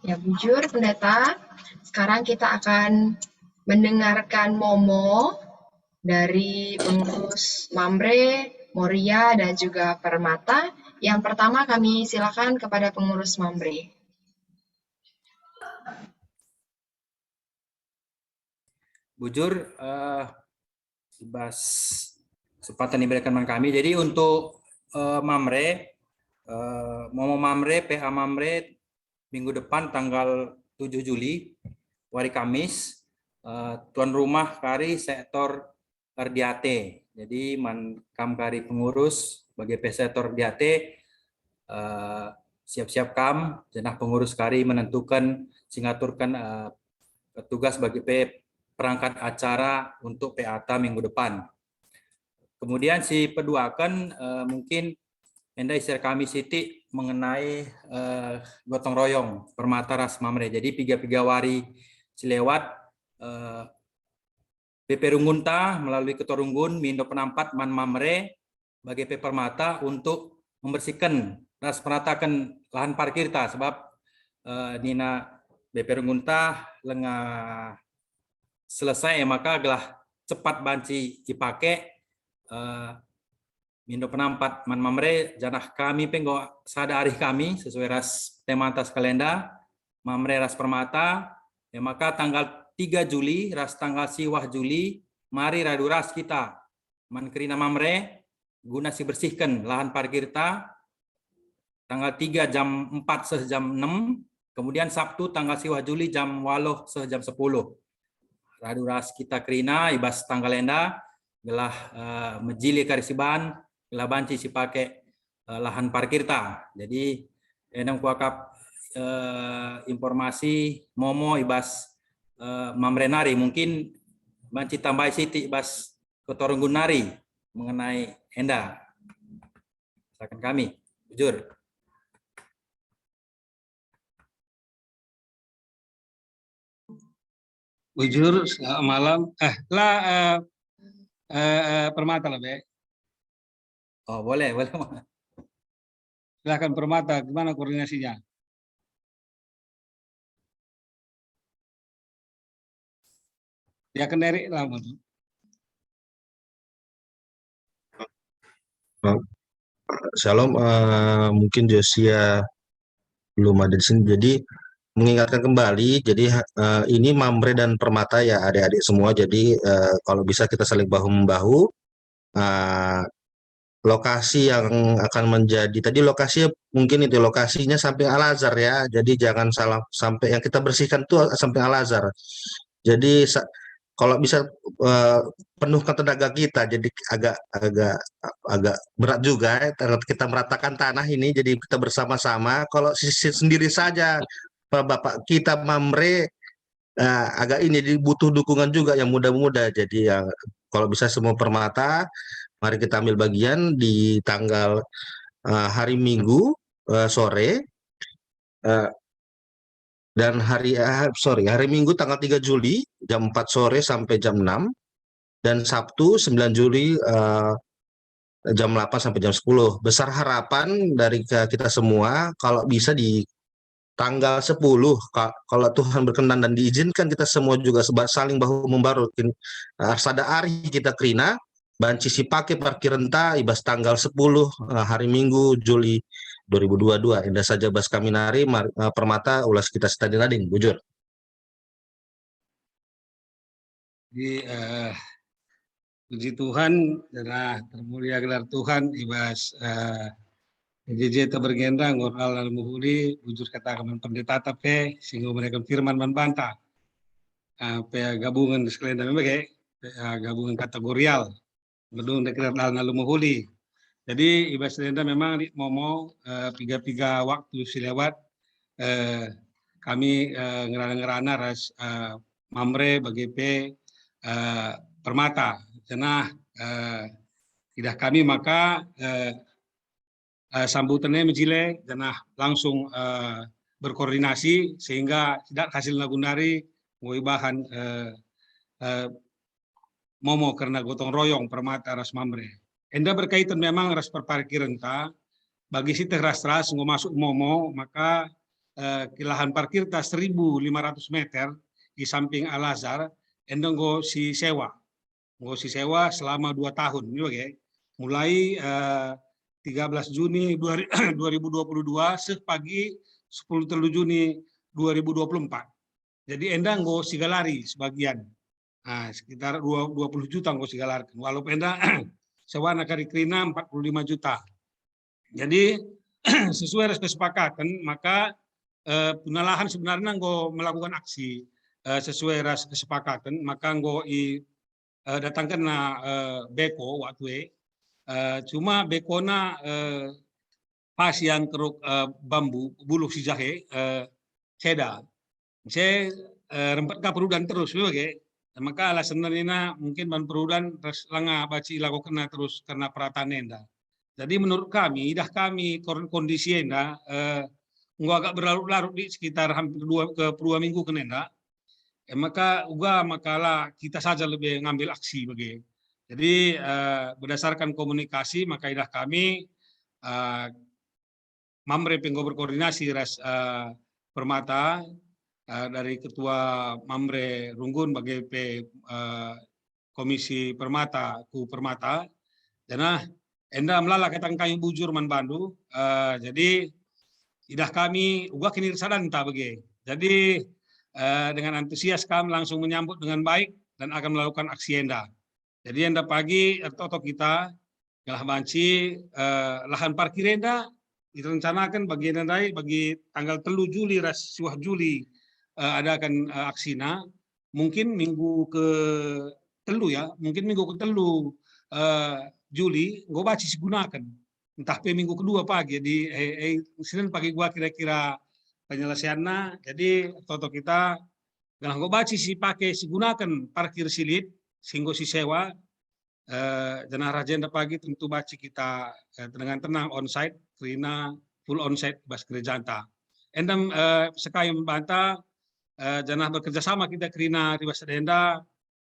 Ya, bujur pendeta. Sekarang kita akan mendengarkan momo dari pengurus Mamre, Moria, dan juga Permata. Yang pertama kami silakan kepada pengurus Mamre. Bujur, Ibas kesempatan diberikan kami. Jadi untuk Mamre, Momo Mamre, PH Mamre, minggu depan tanggal 7 Juli, hari Kamis, tuan rumah kari sektor RDAT. Jadi kam kari pengurus bagi sektor RDAT, siap-siap kam, jenah pengurus kari menentukan, singaturkan tugas bagi perangkat acara untuk PATA minggu depan. Kemudian si peduakan mungkin enda share kami Siti mengenai gotong royong Permata Ras Mamre. Jadi piga wari silewat BP Runggunta melalui Ketua Runggun Mindo Penampat Man Mamre bagi PP Permata untuk membersihkan ras peratakan lahan parkir ta sebab Nina BP Runggunta lengah selesai maka gelah cepat banci dipakai Mindo Penampat Man Mamre janah kami penggo sada hari kami sesuai ras tema atas kalenda Mamre ras Permata ya maka tanggal 3 Juli ras tanggal siwah Juli mari radu ras kita man kerina Mamre guna si bersihkan lahan parkir ta tanggal 3 jam 4 sejam 6 kemudian Sabtu tanggal siwah Juli jam 8 sejam 10 radu ras kita kerina ibas tanggal enda gelah mejili karisiban gelah banci si pakai lahan parkir ta. Jadi enam kuakap informasi momo ibas mamrenari mungkin banci tambah siti ibas Ketua nari mengenai enda. Silakan kami, jujur. Bujur, selamat malam. Permata lah, Be. Oh, boleh. Silakan Permata, gimana koordinasinya? Ya kan dari lama tuh. Shalom, mungkin Josia belum ada di sini. Jadi mengingatkan kembali, jadi ini Mamre dan Permata ya adik-adik semua. Jadi kalau bisa kita saling bahu membahu. Lokasi yang akan menjadi tadi lokasi mungkin itu lokasinya samping Al-Azhar ya. Jadi jangan salah sampai yang kita bersihkan itu samping Al-Azhar. Jadi kalau bisa penuhkan tenaga kita. Jadi agak berat juga kita meratakan tanah ini. Jadi kita bersama-sama. Kalau sendiri saja Bapak kita Mamre agak ini butuh dukungan juga yang muda-muda. Jadi ya kalau bisa semua Permata mari kita ambil bagian di tanggal hari Minggu sore dan hari Minggu tanggal 3 Juli jam 4 sore sampai jam 6 dan Sabtu 9 Juli jam 8 sampai jam 10. Besar harapan dari kita semua kalau bisa di tanggal 10 kalau Tuhan berkenan dan diizinkan kita semua juga saling bahu membahu sada hari kita kerina banci si pakai parkir renta ibas tanggal 10 hari Minggu Juli 2022. Indah saja bas kami nari Permata ulas kita stadion lading bujur. Jadi puji Tuhan dan termulia gelar Tuhan ibas JJ bergenda ngoral al muhuri bujur kata kaman pendeta tapi sehingga mereka firman membantah gabungan sekalian dan gabungan kategorial gedung dekret al muhuri. Jadi ibas selenda memang mau piga waktu silewat kami ngerana ras Mamre bagi Permata Janah tidak kami maka sambutannya menjile janah langsung berkoordinasi sehingga tidak hasil nagundari ngoi bahan momo karena gotong royong permata ras mamre. Enda berkaitan memang ras perparkiran ta bagi si ras ngo masuk momo maka lahan parkir ta 1.500 meter di samping Al Azhar enda ngo si sewa selama 2 tahun mulai 13 Juni 2022 sepagi 10 Juni 2024. Jadi enda ngo sigalari sebagian. Nah, sekitar 20 juta ngo sigalarkan. Walaupun enda sewa nakari krina 45 juta. Jadi sesuai kesepakatan maka penalahan sebenarnya ngo melakukan aksi sesuai kesepakatan maka ngo datangkan beko waktu cuma bekona pas yang keruk bambu bulu si jahe seda saya rempat ka perudan terus maka alasan nina mungkin ban perudan terus langa baci laku kena terus karena perataan enda. Jadi menurut kami dah kami kondisi enda nggak agak berlarut-larut di sekitar hampir 2 minggu kena maka makalah kita saja lebih ngambil aksi bagi. Jadi berdasarkan komunikasi maka idah kami Mamre penggo berkoordinasi ras permata dari ketua Mamre Runggun bagi komisi permata ku permata dan enda melala ketang kami bujur man Bandu jadi idah kami kini sadan ta bagi. Jadi dengan antusias kami langsung menyambut dengan baik dan akan melakukan aksi enda. Jadi enda pagi atau kita telah banci lahan parkir enda direncanakan bagi tanggal 3 Juli ras 10 Juli adakan aksina mungkin minggu ke-3 Juli gue baci digunakan entah minggu kedua pagi di Senin pagi gua kira-kira penyelesaiannya. Jadi toto kita galang gue baci pakai gunakan parkir silit singgo si sewa janah rajenda pagi tentu baci kita dengan tenang onsite karena full onsite bas kerjanta endam sekali membantah janah bekerja sama kita karena ribas denda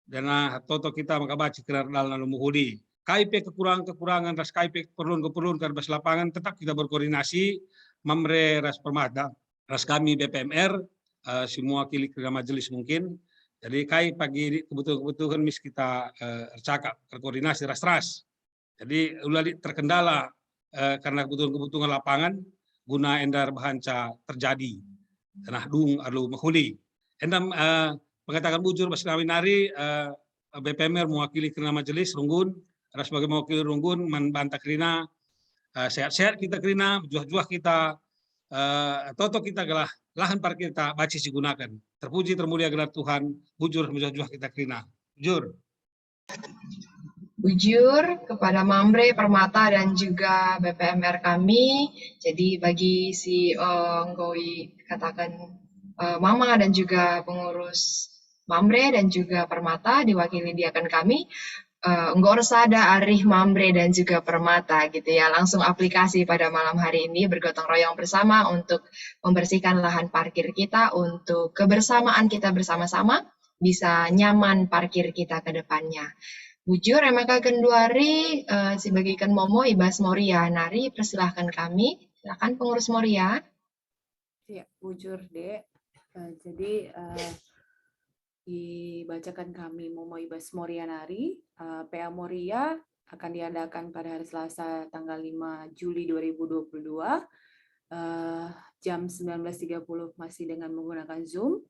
janah toto kita maka baci kerana dalam muhudi KIP kekurangan ras KIP keperluan karbas lapangan tetap kita berkoordinasi Mamre ras permata ras kami BPMR semua wakili kerja majelis mungkin. Jadi kai pagi kebutuhan mis kita cakap berkoordinasi ras. Jadi ulah terkendala karena kebutuhan lapangan guna endar bahanca terjadi. Tanah dung alu mahuli. Endam pengatakan bujur basinawinari BPMR mewakili kerana majelis Runggun, ras sebagai mewakili Runggun membantah kerina sehat-sehat kita kerina juah-juah kita toto kita gelah lahan parkir kita bacis digunakan. Terpuji termulia gelar Tuhan, bujur juah kita kerina. Bujur kepada Mamre, Permata dan juga BPMR kami. Jadi bagi si Ngoi katakan Mama dan juga pengurus Mamre dan juga Permata diwakili diakan kami. Nggak Sada, Arih, Mamre, dan juga Permata gitu ya. Langsung aplikasi pada malam hari ini bergotong royong bersama untuk membersihkan lahan parkir kita untuk kebersamaan kita bersama-sama bisa nyaman parkir kita ke depannya. Bujur, emaka kenduari sebagikan Momo, Ibas Moria, Nari, persilahkan kami. Silakan pengurus Moria. Ya, bujur dek. Jadi dibacakan kami Momo Ibas Moria Nari. PA Moria akan diadakan pada hari Selasa tanggal 5 Juli 2022 jam 19.30 masih dengan menggunakan Zoom.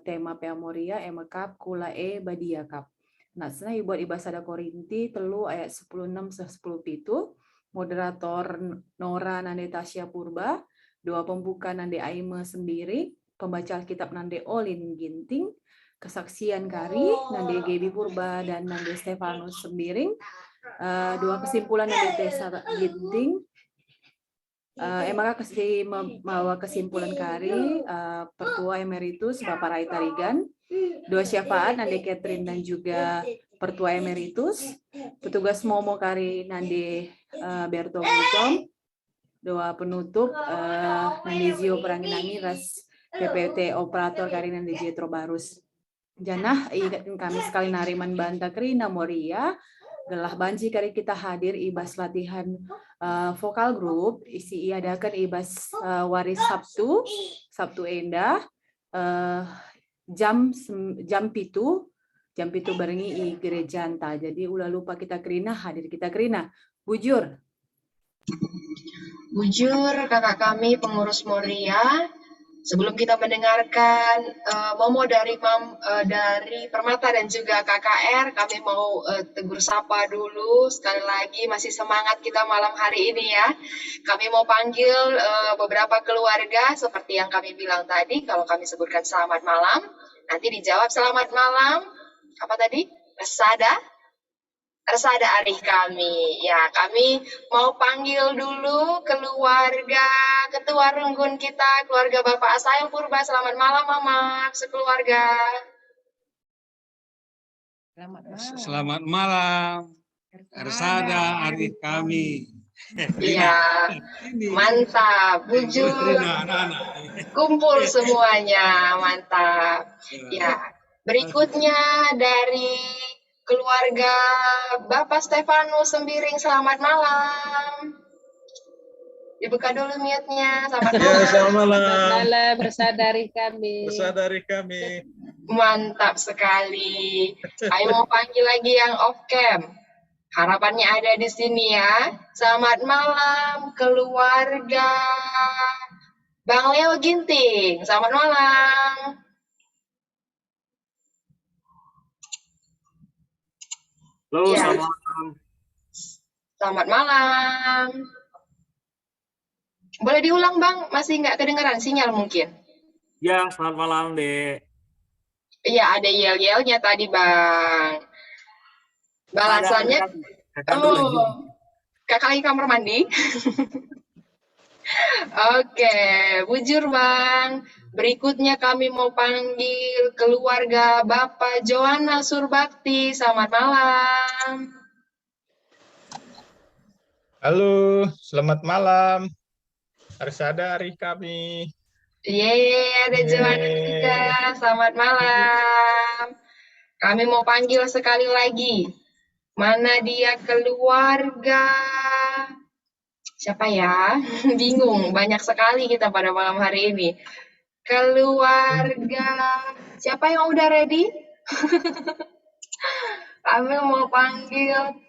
Tema PA Moria Emekap Kula Badia Kap. Nah, senai buat ibasada Korinti telu ayat 10:6-10 moderator Nora Nande Tasya Purba, doa pembuka Nande Aime Sembiri, pembaca Alkitab Nande Olin Ginting, kesaksian Kari, Nande Gebi Purba dan Nande Stefanus Sembiring, dua kesimpulan Nande Tesa Ginting, emang kasih membawa kesimpulan Kari, Pertua Emeritus Bapak Rai Tarigan, dua syafaat Nande Catherine dan juga Pertua Emeritus, petugas Momo kari nande Berto Butom, doa penutup nande Zio Peranginangi ras PPT operator kari nande Jetro Barus. Janah ingatkan kami sekali nariman banta Krina Moria, gelah banci kari kita hadir ibas latihan vokal grup, isi iadakan ibas waris Sabtu endah, jam pitu barengi i gereja anta. Jadi ulah lupa kita Krina, hadir kita Krina. Bujur. Bujur kakak kami pengurus Moria, sebelum kita mendengarkan Momo dari Permata dan juga KKR, kami mau tegur sapa dulu. Sekali lagi masih semangat kita malam hari ini ya. Kami mau panggil beberapa keluarga seperti yang kami bilang tadi. Kalau kami sebutkan selamat malam, nanti dijawab selamat malam. Apa tadi? Resada Arih kami. Ya, kami mau panggil dulu keluarga Ketua Renggun kita, keluarga Bapak Asayang Purba. Selamat malam, Mama, sekeluarga. Selamat malam. Resada Arih kami. Iya, mantap. Bujur. Kumpul semuanya, mantap. Ya, berikutnya dari keluarga Bapak Stefanus Sembiring, selamat malam. Dibuka dulu mute-nya. Selamat malam. Ya, selamat malam. Malam, bersadari kami. Bersadari kami. Mantap sekali. Ayo mau panggil lagi yang off cam. Harapannya ada di sini ya. Selamat malam keluarga Bang Leo Ginting. Selamat malam. Halo, Ya. selamat malam. Selamat malam. Boleh diulang Bang? Masih nggak kedengeran sinyal mungkin? Ya, selamat malam, Dek. Iya, ada yel-yelnya tadi Bang. Balasannya, kakak lagi kamar mandi. Oke, bujur Bang. Berikutnya kami mau panggil keluarga Bapak Joanna Surbakti. Selamat malam. Halo, selamat malam. Resada Arih kami. Yeay, ada Joanna juga. Selamat malam. Kami mau panggil sekali lagi. Mana dia keluarga? Siapa ya? Bingung, banyak sekali kita pada malam hari ini. Keluarga, siapa yang udah ready? Kami mau panggil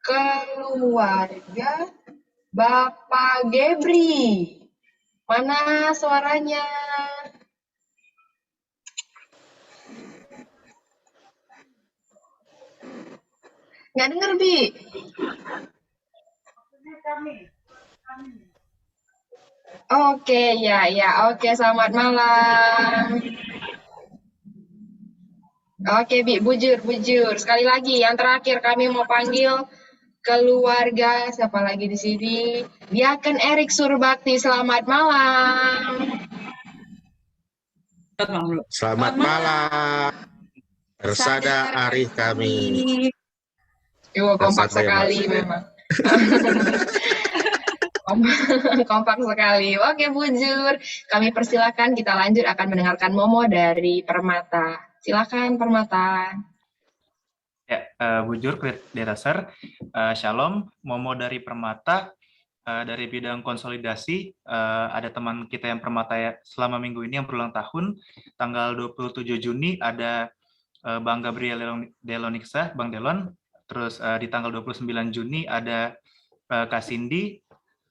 keluarga Bapak Gebri. Mana suaranya? Nggak denger, Bi. Oke, ya, oke, selamat malam. Oke, Bi, bujur. Sekali lagi, yang terakhir kami mau panggil keluarga, siapa lagi di sini? Diaken Erik Surbakti, selamat malam. Selamat malam. Resada Arih kami. Kompak sekali memang. Kompak sekali. Oke, bujur. Kami persilakan kita lanjut akan mendengarkan Momo dari Permata. Silakan Permata. Ya, bujur Deraser. Shalom, Momo dari Permata. Dari bidang konsolidasi, ada teman kita yang Permata ya, selama minggu ini yang berulang tahun. Tanggal 27 Juni ada Bang Gabriel Deloniksa, Bang Delon. Terus di tanggal 29 Juni ada Kak Cindy,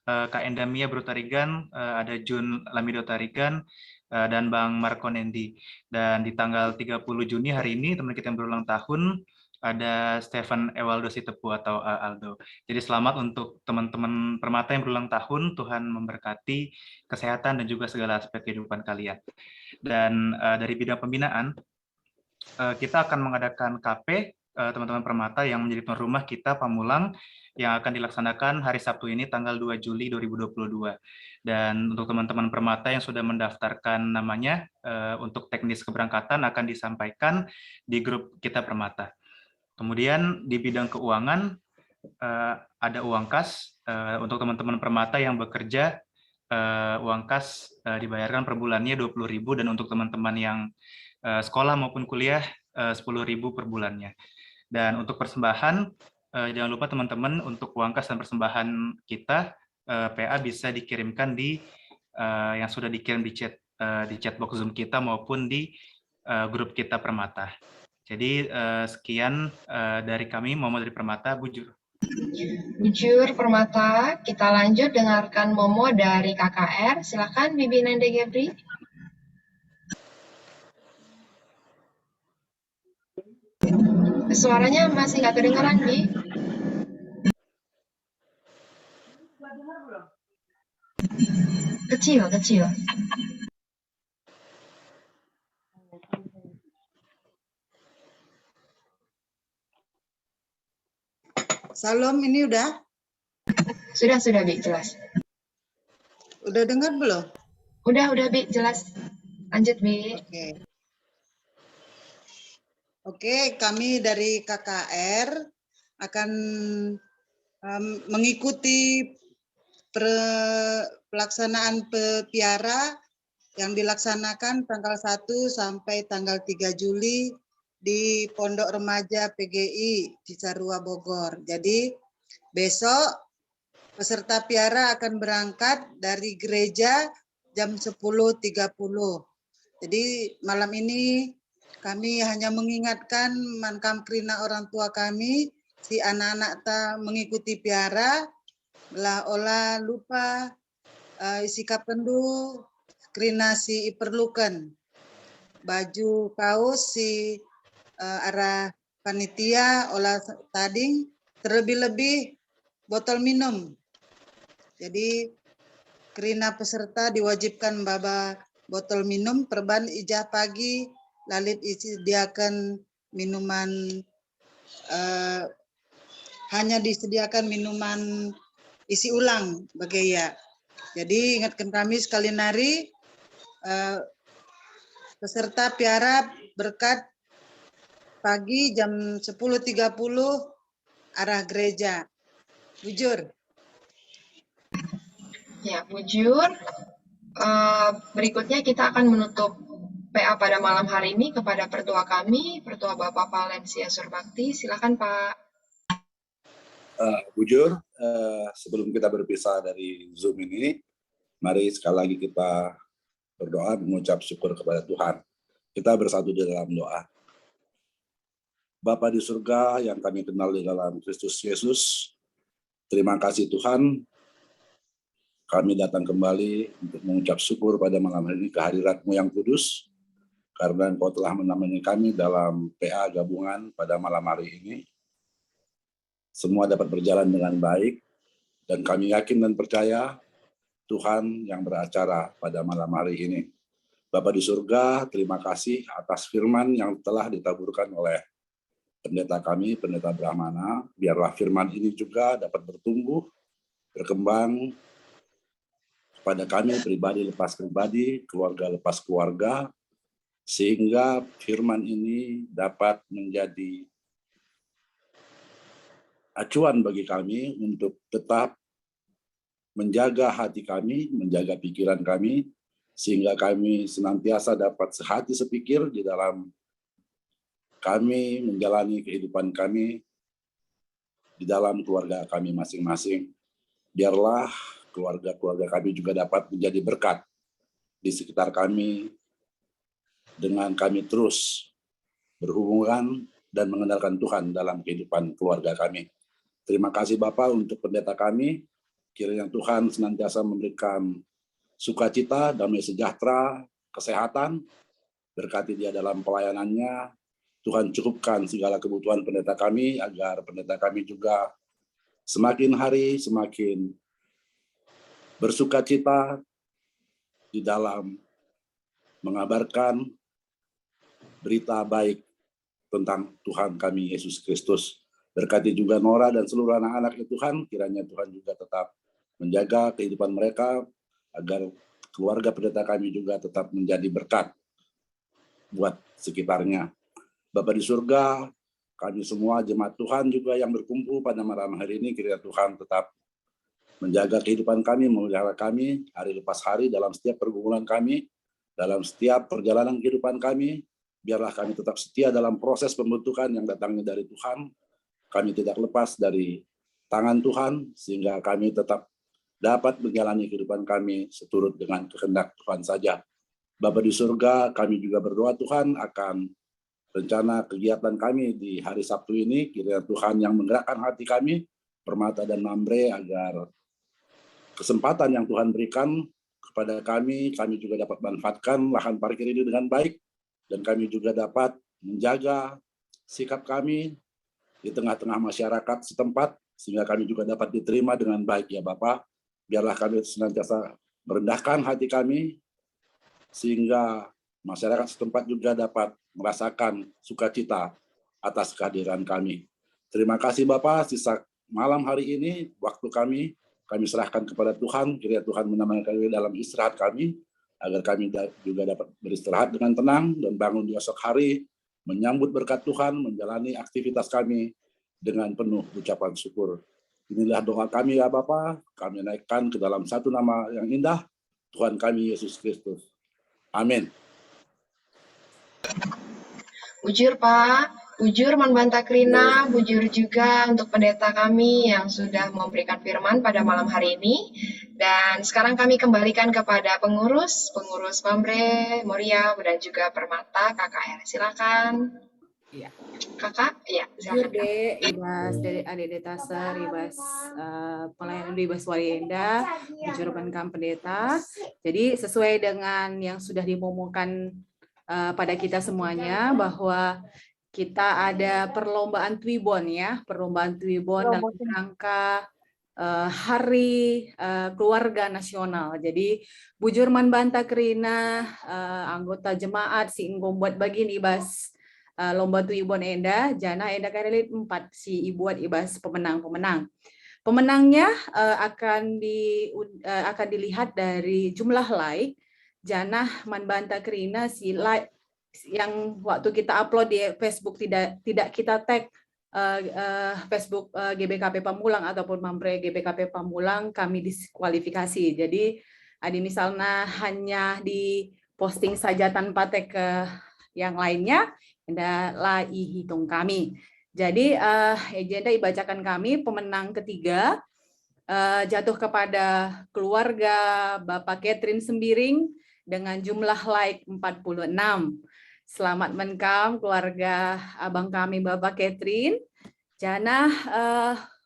Kak Endamia Brutarigan, ada Jun Lamido Tarigan, dan Bang Marco Nendi. Dan di tanggal 30 Juni hari ini teman kita yang berulang tahun ada Stefan Ewaldo Sitepu atau Aldo. Jadi selamat untuk teman-teman Permata yang berulang tahun, Tuhan memberkati kesehatan dan juga segala aspek kehidupan kalian. Dan dari bidang pembinaan, kita akan mengadakan KP teman-teman Permata yang menjadi tuan rumah kita Pamulang yang akan dilaksanakan hari Sabtu ini tanggal 2 Juli 2022. Dan untuk teman-teman Permata yang sudah mendaftarkan namanya untuk teknis keberangkatan akan disampaikan di grup kita Permata. Kemudian di bidang keuangan ada uang kas untuk teman-teman Permata yang bekerja, uang kas dibayarkan per bulannya 20.000, dan untuk teman-teman yang sekolah maupun kuliah 10.000 per bulannya. Dan untuk persembahan, jangan lupa teman-teman, untuk uang kas dan persembahan kita PA bisa dikirimkan di yang sudah dikirim di chatbox Zoom kita maupun di grup kita Permata. Jadi sekian dari kami, Momo dari Permata, Bujur. Bujur Permata, kita lanjut dengarkan Momo dari KKR. Silakan Bibi Nende Gebri. Suaranya masih nggak kedengaran, Bi. Kecil, kecil. Salam, ini udah? Sudah, Bi, jelas. Udah dengar belum? Udah, Bi, jelas. Lanjut, Bi. Oke, kami dari KKR akan mengikuti pelaksanaan PIARA yang dilaksanakan tanggal 1 sampai tanggal 3 Juli di Pondok Remaja PGI Cisarua Bogor. Jadi besok peserta PIARA akan berangkat dari gereja jam 10.30. Jadi malam ini kami hanya mengingatkan mankam krina orang tua kami, si anak-anak mengikuti PIARA, belah olah lupa isi kapendu krina si perlukan baju kaos si arah panitia olah tading, terlebih-lebih botol minum. Jadi krina peserta diwajibkan bawa botol minum perban ijah pagi, lalit disediakan minuman, hanya disediakan minuman isi ulang bagaya. Jadi ingatkan kami sekali nari, peserta PIARA berkat pagi jam 10.30 arah gereja. Bujur. Ya, Bujur. Berikutnya kita akan menutup PA pada malam hari ini kepada Pertua kami, Pertua Bapak Valencia Surbakti. Silakan, Pak. Bujur, sebelum kita berpisah dari Zoom ini, mari sekali lagi kita berdoa mengucap syukur kepada Tuhan. Kita bersatu di dalam doa. Bapa di surga yang kami kenal di dalam Kristus Yesus, terima kasih Tuhan, kami datang kembali untuk mengucap syukur pada malam hari ini kehadirat-Mu yang kudus, karena Engkau telah menemani kami dalam PA gabungan pada malam hari ini. Semua dapat berjalan dengan baik, dan kami yakin dan percaya Tuhan yang beracara pada malam hari ini. Bapa di surga, terima kasih atas firman yang telah ditaburkan oleh pendeta kami, pendeta Brahmana. Biarlah firman ini juga dapat bertumbuh, berkembang kepada kami pribadi lepas pribadi, keluarga lepas keluarga, sehingga firman ini dapat menjadi acuan bagi kami untuk tetap menjaga hati kami, menjaga pikiran kami, sehingga kami senantiasa dapat sehati sepikir di dalam kami menjalani kehidupan kami di dalam keluarga kami masing-masing. Biarlah keluarga-keluarga kami juga dapat menjadi berkat di sekitar kami dengan kami terus berhubungan dan mengandalkan Tuhan dalam kehidupan keluarga kami. Terima kasih Bapak untuk pendeta kami. Kiranya Tuhan senantiasa memberikan sukacita, damai sejahtera, kesehatan, berkati dia dalam pelayanannya. Tuhan cukupkan segala kebutuhan pendeta kami, agar pendeta kami juga semakin hari semakin bersukacita di dalam mengabarkan berita baik tentang Tuhan kami Yesus Kristus. Berkati juga Nora dan seluruh anak-anak Tuhan, kiranya Tuhan juga tetap menjaga kehidupan mereka, agar keluarga pendeta kami juga tetap menjadi berkat buat sekitarnya. Bapa di surga, kami semua jemaat Tuhan juga yang berkumpul pada malam hari ini, kiranya Tuhan tetap menjaga kehidupan kami, memelihara kami hari lepas hari dalam setiap pergumulan kami, dalam setiap perjalanan kehidupan kami. Biarlah kami tetap setia dalam proses pembentukan yang datangnya dari Tuhan. Kami tidak lepas dari tangan Tuhan, sehingga kami tetap dapat menjalani kehidupan kami seturut dengan kehendak Tuhan saja. Bapa di surga, kami juga berdoa Tuhan akan rencana kegiatan kami di hari Sabtu ini, kiranya Tuhan yang menggerakkan hati kami, Permata dan Mamre, agar kesempatan yang Tuhan berikan kepada kami juga dapat manfaatkan lahan parkir ini dengan baik, dan kami juga dapat menjaga sikap kami di tengah-tengah masyarakat setempat, sehingga kami juga dapat diterima dengan baik ya Bapak. Biarlah kami senantiasa merendahkan hati kami, sehingga masyarakat setempat juga dapat merasakan sukacita atas kehadiran kami. Terima kasih Bapak, sisa malam hari ini, waktu kami serahkan kepada Tuhan, kiranya Tuhan menamai kami dalam istirahat kami, agar kami juga dapat beristirahat dengan tenang dan bangun di esok hari, menyambut berkat Tuhan, menjalani aktivitas kami dengan penuh ucapan syukur. Inilah doa kami ya Bapa, kami naikkan ke dalam satu nama yang indah, Tuhan kami Yesus Kristus. Amin. Bujur Pak, bujur Manbanta Krina, bujur juga untuk pendeta kami yang sudah memberikan firman pada malam hari ini. Dan sekarang kami kembalikan kepada pengurus Mamre, Moria, dan juga Permata, KKR. Silakan. Iya. Kakak, iya. Bujur deh, Ibas dari Ade Taser, Ibas pelayanan Ibas Walienda, bujur Menkam Pendeta. Jadi sesuai dengan yang sudah diumumkan pada kita semuanya, bahwa kita ada perlombaan Twibbon ya, perlombaan Twibbon dalam rangka Hari Keluarga Nasional. Jadi bujur Manbanta Krina, anggota jemaat si buat bagin Ibas lomba Twibbon enda, jana enda karelit 4 si ibuat Ibas pemenang-pemenang. Pemenangnya akan dilihat dari jumlah like. Jana Manbanta Krina si like yang waktu kita upload di Facebook tidak kita tag Facebook GBKP Pamulang ataupun Mamre GBKP Pamulang, kami diskualifikasi. Jadi ada misalnya hanya di posting saja tanpa tag ke yang lainnya, hendaklah hitung kami. Jadi agenda dibacakan kami, pemenang ketiga jatuh kepada keluarga Bapak Catherine Sembiring dengan jumlah like 46. Selamat menkam keluarga abang kami Bapak Catherine. Jana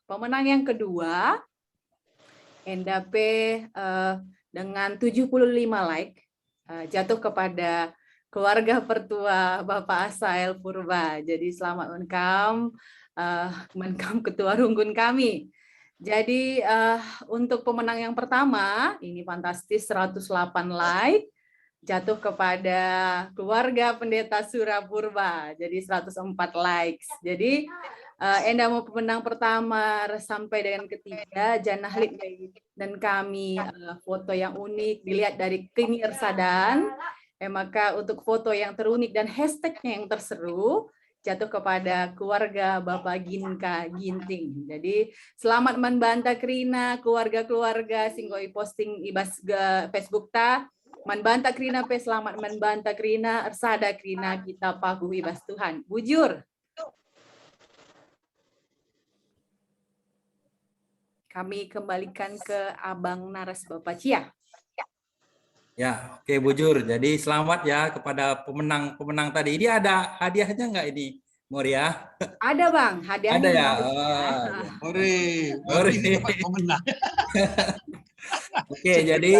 pemenang yang kedua NDP dengan 75 like jatuh kepada keluarga pertua Bapak Asael Purba. Jadi selamat menkam ketua runggun kami. Jadi untuk pemenang yang pertama, ini fantastis 108 like, jatuh kepada keluarga Pendeta Surapurba, jadi 104 likes. Jadi Enda mau pemenang pertama sampai dengan ketiga, Janahlik dan kami foto yang unik, dilihat dari Kini Ersadan. Maka untuk foto yang terunik dan hashtagnya yang terseru, jatuh kepada keluarga Bapak Ginka Ginting. Jadi selamat Manbanta Krina, keluarga-keluarga singgoi posting Ibas Facebook ta. Manbanta Krina pe selamat Manbanta Krina, Ersada Krina kita pagu Ibas Tuhan. Bujur. Kami kembalikan ke Abang Naras Bapak Cia. Ya, oke Bujur. Jadi selamat ya kepada pemenang tadi. Ini ada hadiahnya nggak ini, Moria? Ada Bang, hadiahnya. Ada ya. Pemenang. Oke, jadi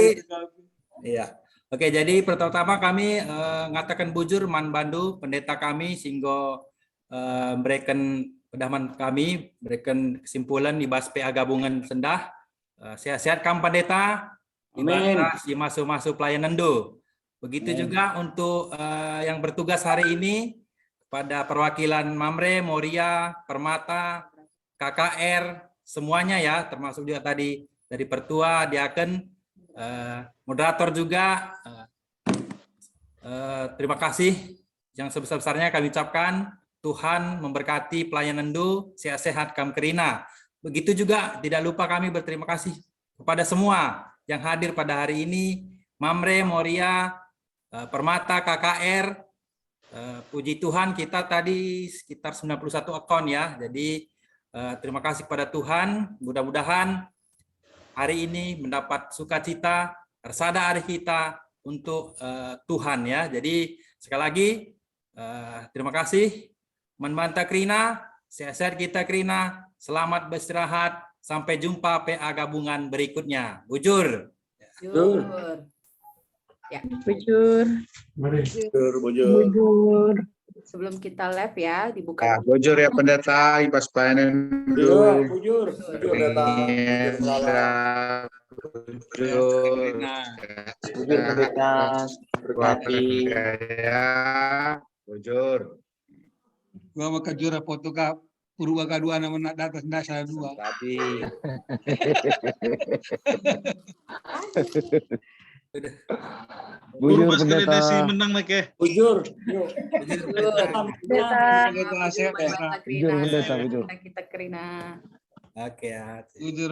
iya. Oke, jadi pertama kami ngatakan Bujur Manbandu pendeta kami sehingga memberikan pedaman kami, memberikan kesimpulan di PA gabungan sendah. Sehat-sehat kam pendeta. Ibadah si masuk pelayanan do. Begitu juga untuk yang bertugas hari ini pada perwakilan Mamre, Moria, Permata, KKR, semuanya ya, termasuk juga tadi dari Pertua, Diaken, moderator juga. Terima kasih yang sebesar-besarnya kami ucapkan. Tuhan memberkati pelayanan Du, sehat-sehat Kam Kerina. Begitu juga tidak lupa kami berterima kasih kepada semua yang hadir pada hari ini, Mamre, Moria, Permata, KKR. Puji Tuhan kita tadi sekitar 91 akun ya. Jadi terima kasih kepada Tuhan. Mudah-mudahan hari ini mendapat sukacita, Rasada Arif kita untuk Tuhan ya. Jadi sekali lagi terima kasih. Menbanta Krina, sehat-sehat kita Krina, selamat beristirahat, sampai jumpa PA gabungan berikutnya. Bujur. Bujur. Ya. Bujur. Bujur. Sebelum kita live ya, dibuka. Bujur ya pendeta, ibas pelayanan dulu. Bujur. Bujur pendeta, berkati. Bujur. Gua maka jura foto ka purba kadua nama nak datas dasar dua. Tapi. Bujur pendeta. Si menang make. Bujur. Bujur pendeta, Bujur. kita Krina. Oke ya. Bujur.